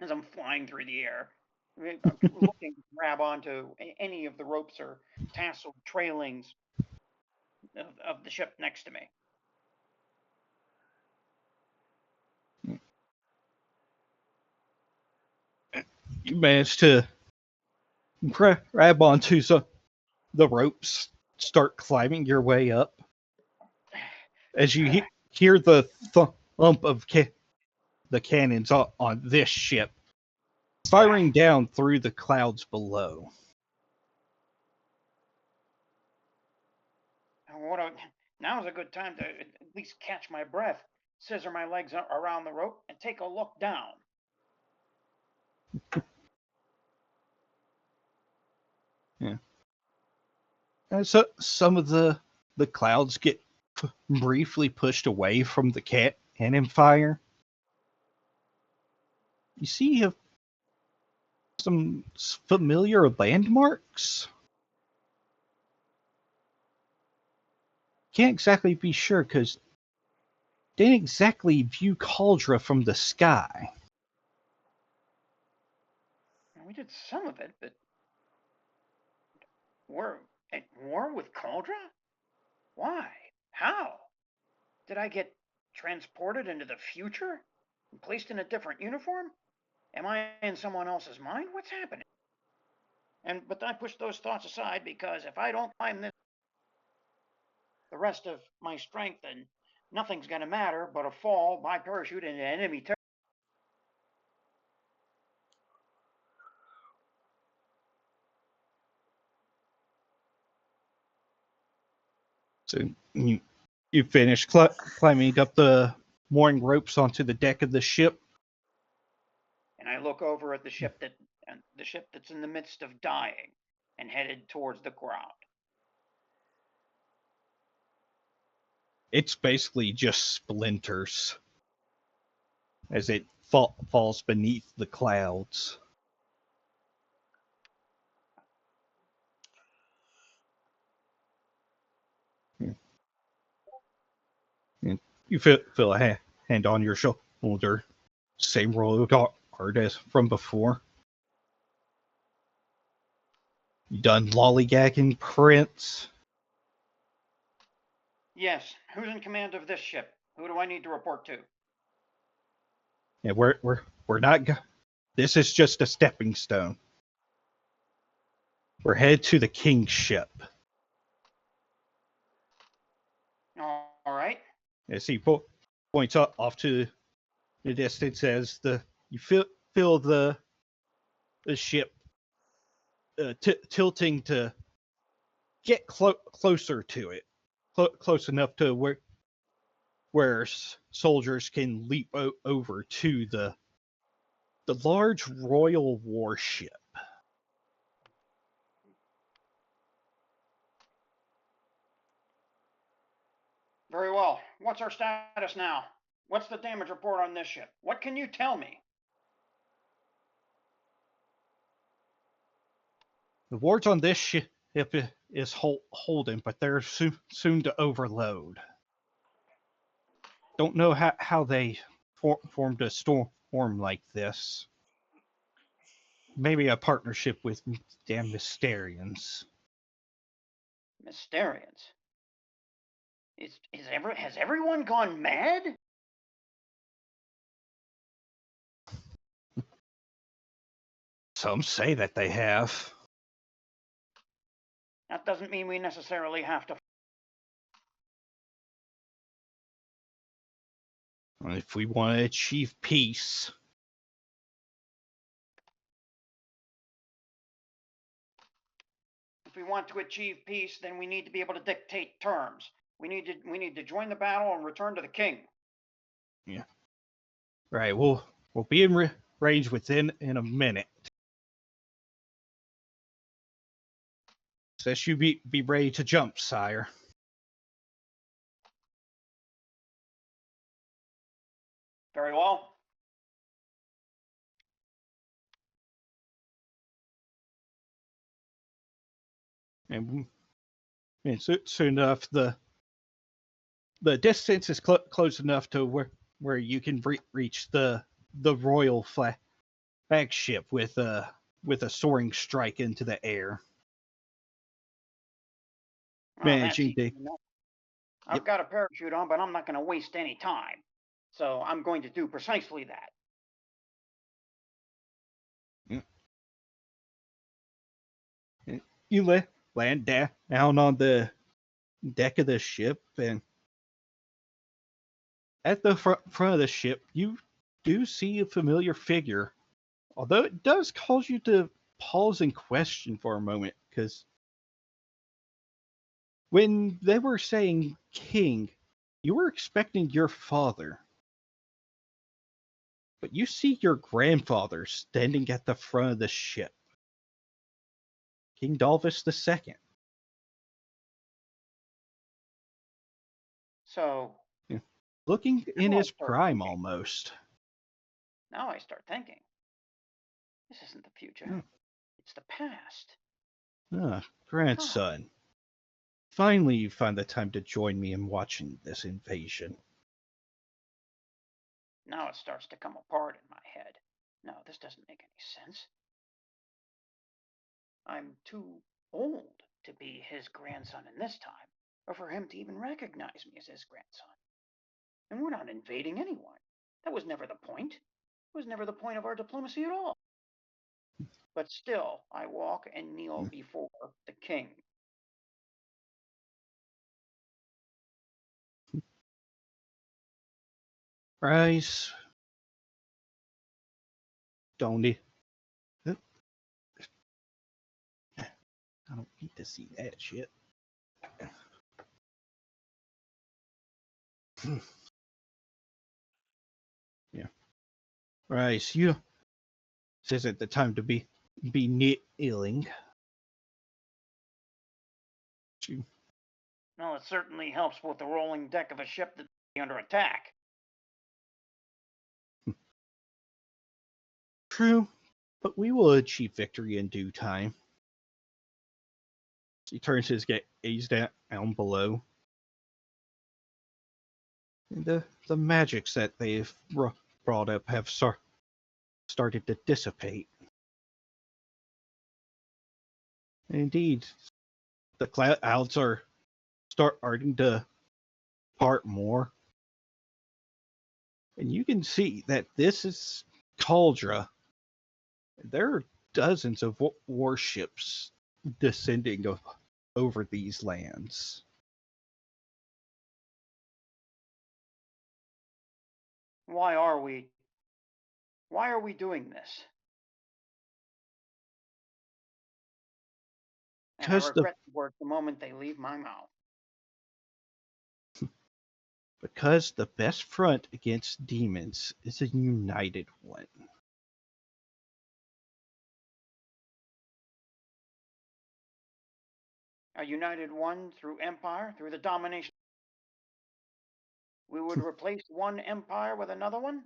As I'm flying through the air, I'm looking to grab onto any of the ropes or tasseled trailings of the ship next to me. You manage to grab onto the ropes, start climbing your way up. As you hear the thump of the cannons on this ship, firing down through the clouds below. Now's a good time to at least catch my breath, scissor my legs around the rope, and take a look down. Yeah. And so some of the clouds get briefly pushed away from the cannon fire. You see some familiar landmarks. Can't exactly be sure because didn't exactly view Cauldra from the sky. We did some of it, but we're at war with Cauldra? Why? How? Did I get transported into the future and placed in a different uniform? Am I in someone else's mind? What's happening? But I push those thoughts aside because if I don't climb the rest of my strength, then nothing's going to matter but a fall by parachute into enemy territory. So you finish climbing up the mooring ropes onto the deck of the ship. And I look over at the ship that's in the midst of dying and headed towards the ground. It's basically just splinters as it falls beneath the clouds. And you feel a hand on your shoulder. Same royal guard as from before. You done lollygagging, Prince? Yes. Who's in command of this ship? Who do I need to report to? Yeah, we're not. This is just a stepping stone. We're headed to the king's ship. All right. As he points off to the distance, as you feel the ship tilting to get closer to it, close enough to where soldiers can leap over to the large royal warship. Very well. What's our status now? What's the damage report on this ship? What can you tell me? The wards on this ship is holding, but they're soon to overload. Don't know how they formed a storm like this. maybe a partnership with damn Mysterians. Mysterians. Has everyone gone mad? Some say that they have. That doesn't mean we necessarily have to. If we want to achieve peace, If we want to achieve peace, then we need to be able to dictate terms. We need to join the battle and return to the king. yeah. Right, we'll be in range within a minute. Says you be ready to jump, sire. Very well. And soon enough, the distance is close enough to where you can reach the royal flagship with a soaring strike into the air. Oh, Managing that's to easy enough. I've got a parachute on, but I'm not going to waste any time. So I'm going to do precisely that. you land down on the deck of the ship, and at the front of the ship, you do see a familiar figure. Although it does cause you to pause and question for a moment, because when they were saying king, you were expecting your father. But you see your grandfather standing at the front of the ship. King Dalvis II. So Looking in Now I his start prime thinking. almost. Now I start thinking. This isn't the future. It's the past. Grandson. Finally you find the time to join me in watching this invasion. Now it starts to come apart in my head. No, this doesn't make any sense. I'm too old to be his grandson in this time, or for him to even recognize me as his grandson. And we're not invading anyone. That was never the point. It was never the point of our diplomacy at all. But still, I walk and kneel before the king. Rice. Don't need. I don't need to see that shit. Yeah. Rice, you. This isn't the time to be kneeling. Well, it certainly helps with the rolling deck of a ship that's under attack. True, but we will achieve victory in due time. He turns his gaze down below. And the magics that they've brought up have started to dissipate. Indeed, the clouds are starting to part more. And you can see that this is Cauldra. There are dozens of warships descending over these lands. Why are we doing this? And I regret the words the moment they leave my mouth. Because the best front against demons is a united one. A united one through empire, through the domination. We would replace one empire with another one?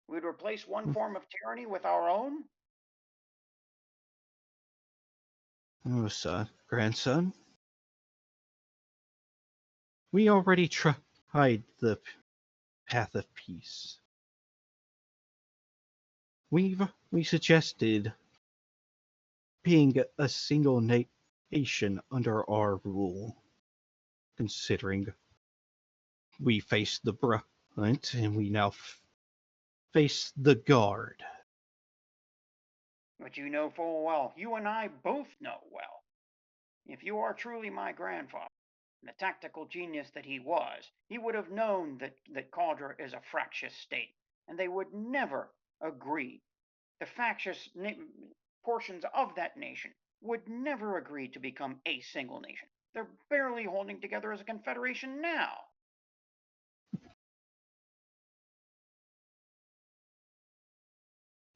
We'd replace one form of tyranny with our own? Oh, grandson. We already tried the path of peace. we suggested being a single nation under our rule, considering we face the brunt and we now face the guard. But you know full well, you and I both know well, if you are truly my grandfather, the tactical genius that he was, he would have known that Caldra is a fractious state, and they would never agree. The factious portions of that nation would never agree to become a single nation. They're barely holding together as a confederation now.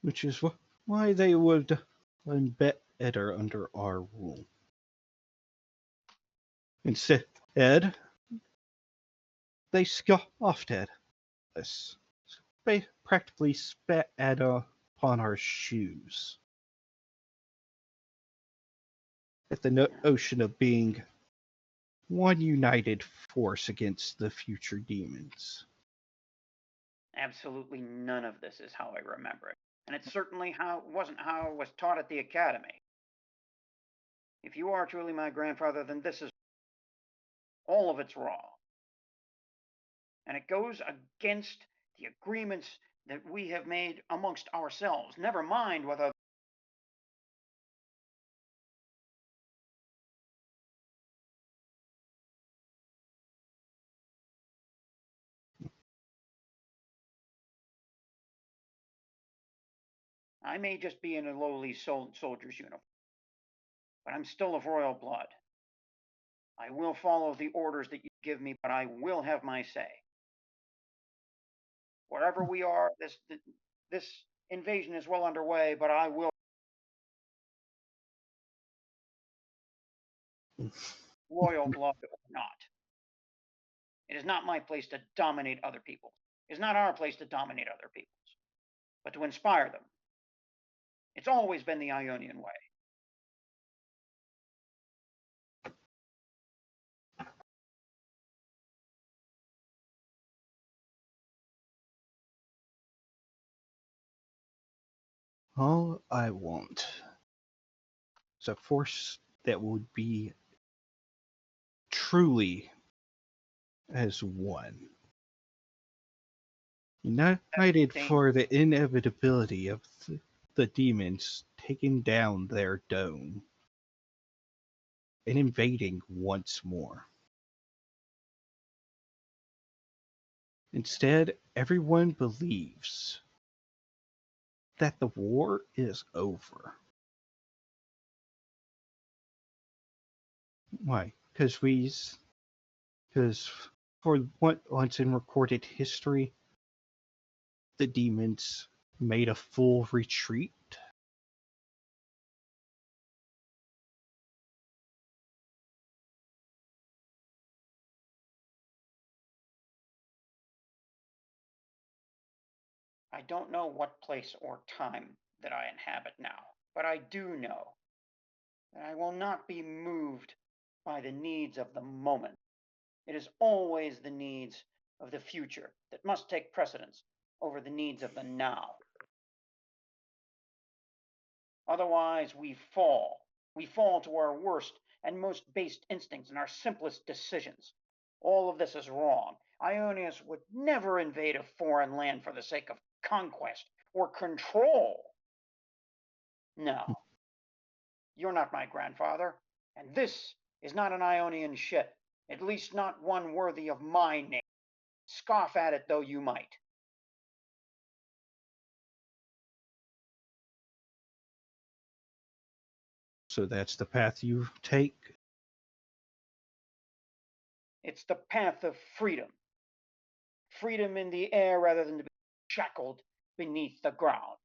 Which is why they would better under our rule. Instead, they scoffed at us, practically spat upon our shoes. At the notion of being one united force against the future demons. Absolutely none of this is how I remember it, and it certainly wasn't how it was taught at the academy. If you are truly my grandfather, then this is all of it's wrong. And it goes against the agreements that we have made amongst ourselves. Never mind whether I may just be in a lowly soldier's uniform, but I'm still of royal blood. I will follow the orders that you give me, but I will have my say. Wherever we are, this invasion is well underway, but I will. Royal blood or not. It is not my place to dominate other people. It is not our place to dominate other peoples, but to inspire them. It's always been the Ionian way. All I want is a force that would be truly as one. United for the inevitability of the demons taking down their dome and invading once more. Instead, everyone believes that the war is over. Why? Because for once in recorded history, the demons made a full retreat. I don't know what place or time that I inhabit now, but I do know that I will not be moved by the needs of the moment. It is always the needs of the future that must take precedence over the needs of the now. Otherwise, we fall. We fall to our worst and most base instincts and our simplest decisions. All of this is wrong. Ionians would never invade a foreign land for the sake of conquest or control. No. You're not my grandfather, and this is not an Ionian ship, at least not one worthy of my name. Scoff at it though you might. So that's the path you take? It's the path of freedom. Freedom in the air rather than to be shackled beneath the ground.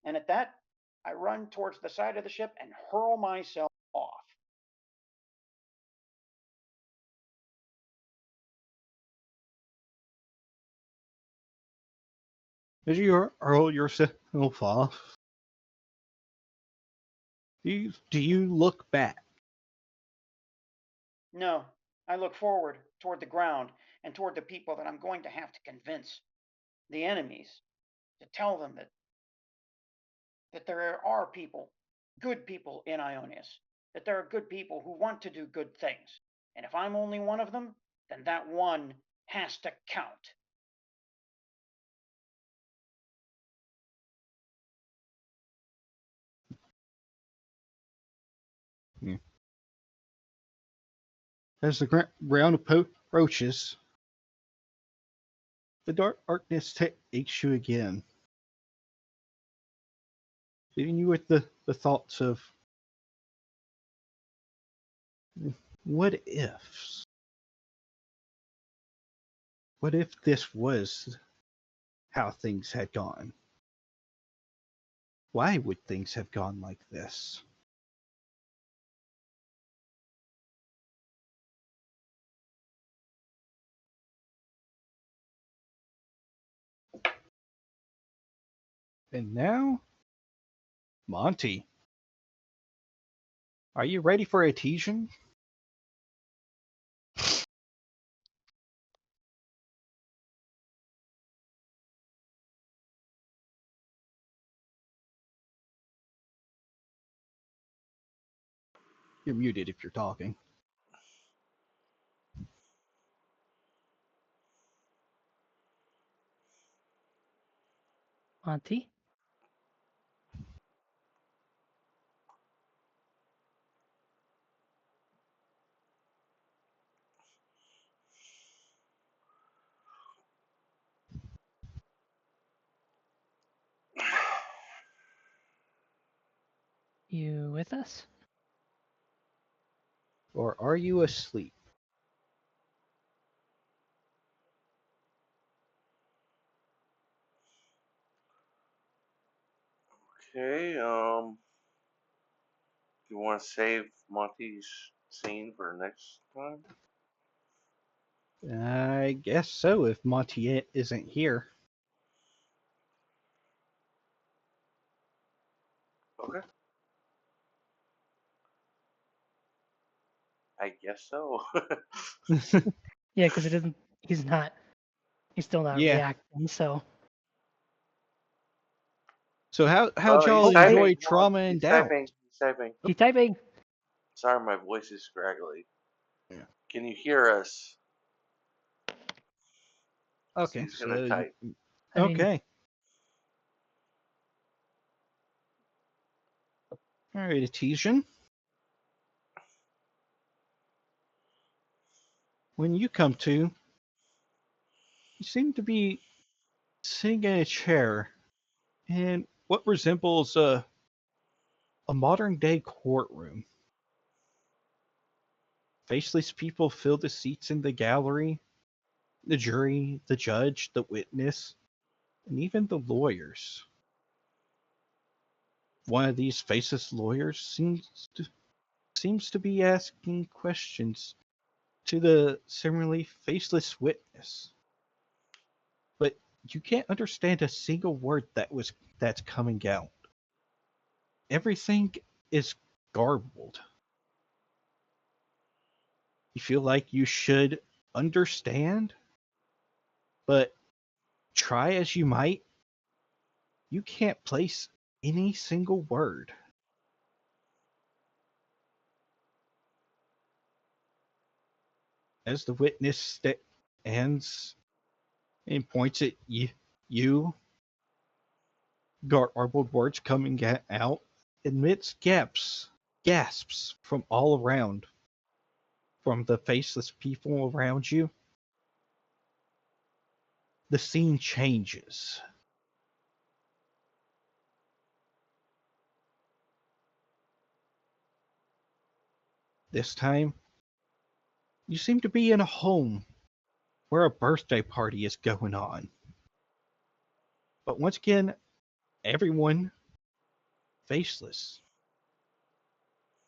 And at that, I run towards the side of the ship and hurl myself off. As you hurl yourself off, do you look back? No, I look forward toward the ground and toward the people that I'm going to have to convince, the enemies, to tell them that that there are people, good people in Ionius, that there are good people who want to do good things. And if I'm only one of them, then that one has to count. As the round approaches, the darkness takes you again, leaving you with the thoughts of what ifs. What if this was how things had gone? Why would things have gone like this? And now, Monty, are you ready for a Tesian? You're muted if you're talking. Monty? You with us? Or are you asleep? Okay, you want to save Monty's scene for next time? I guess so, if Monty isn't here. Okay. I guess so. Yeah, because it doesn't. He's still not Yeah. reacting. So So how'd Oh, y'all he's typing. enjoy Trauma and He's Doubt? typing. He's typing. he typing. Sorry, my voice is scraggly. Yeah. Can you hear us? Okay, He's gonna so type. I mean, okay. All right, Etesian. When you come to, you seem to be sitting in a chair in what resembles a modern day courtroom. Faceless people fill the seats in the gallery, the jury, the judge, the witness, and even the lawyers. One of these faceless lawyers seems to be asking questions to the similarly faceless witness. But you can't understand a single word that's coming out. Everything is garbled. You feel like you should understand, but try as you might, you can't place any single word. As the witness stands and points at you, garbled words coming out, amidst gasps from all around, from the faceless people around you. The scene changes. This time, you seem to be in a home where a birthday party is going on. But once again, everyone faceless.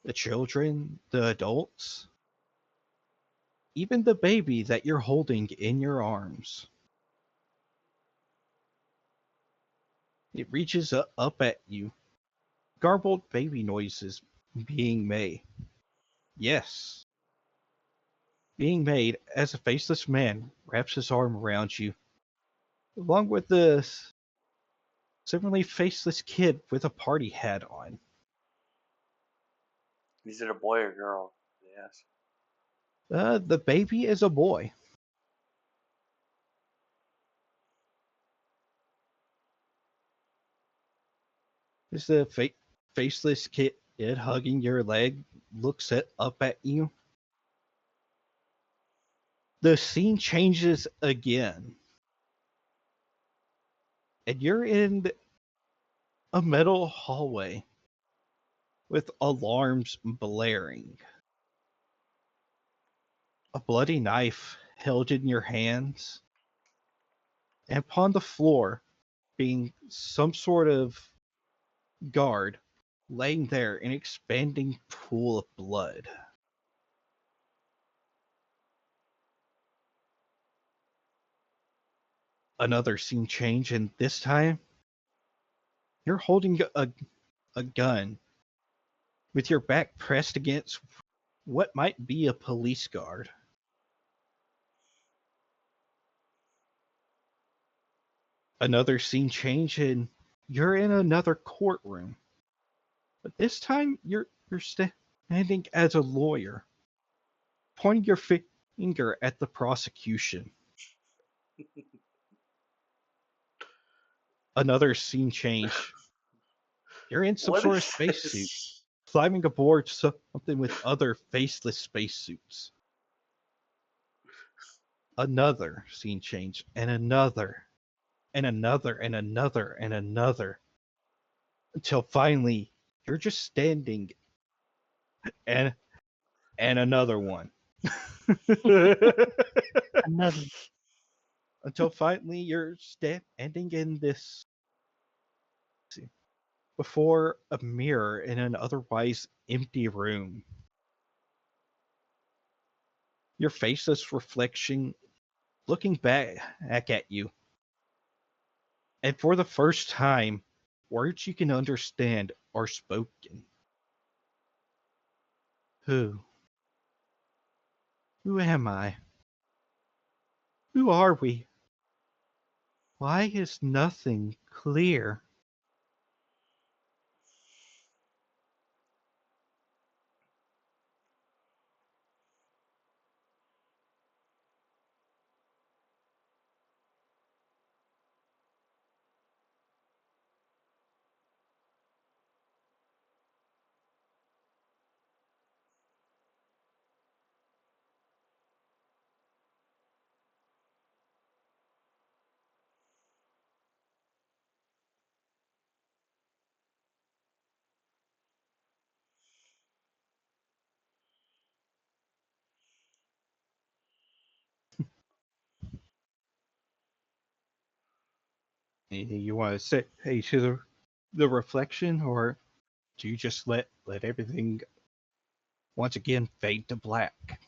The children, the adults, even the baby that you're holding in your arms. It reaches up at you. Garbled baby noises being made. Yes, being made as a faceless man wraps his arm around you, along with the similarly faceless kid with a party hat on. Is it a boy or girl? Yes. The baby is a boy. Is the faceless kid hugging your leg looks up at you. The scene changes again. And you're in a metal hallway with alarms blaring. A bloody knife held in your hands. And upon the floor, being some sort of guard, laying there in an expanding pool of blood. Another scene change, and this time, you're holding a gun with your back pressed against what might be a police guard. Another scene change, and you're in another courtroom. But this time, you're standing as a lawyer, pointing your finger at the prosecution. Another scene change. You're in some What sort of is spacesuit, this? climbing aboard something with other faceless spacesuits. Another scene change, and another, and another, and another, and another. Until finally, you're just standing, and another one. Another. Until finally, you're standing in this before a mirror in an otherwise empty room. Your faceless reflection looking back at you. And for the first time, words you can understand are spoken. Who? Who am I? Who are we? Why is nothing clear? Anything you want to say to the reflection, or do you just let everything once again fade to black?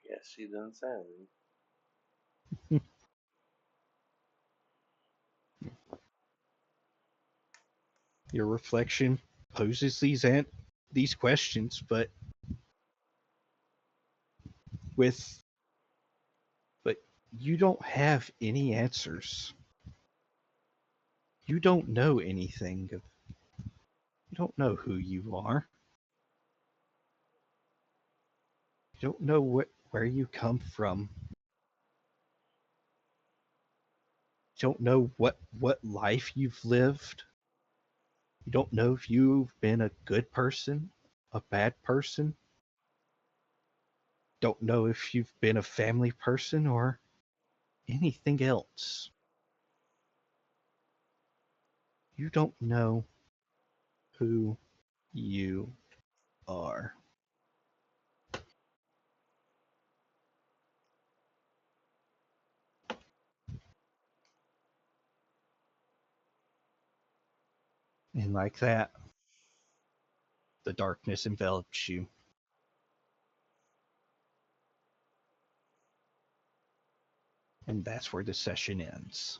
Yes, she didn't say anything. Your reflection poses these questions, but you don't have any answers. You don't know anything. You don't know who you are. You don't know where you come from. You don't know what life you've lived. You don't know if you've been a good person, a bad person. Don't know if you've been a family person or anything else. You don't know who you are. And like that, the darkness envelops you. And that's where the session ends.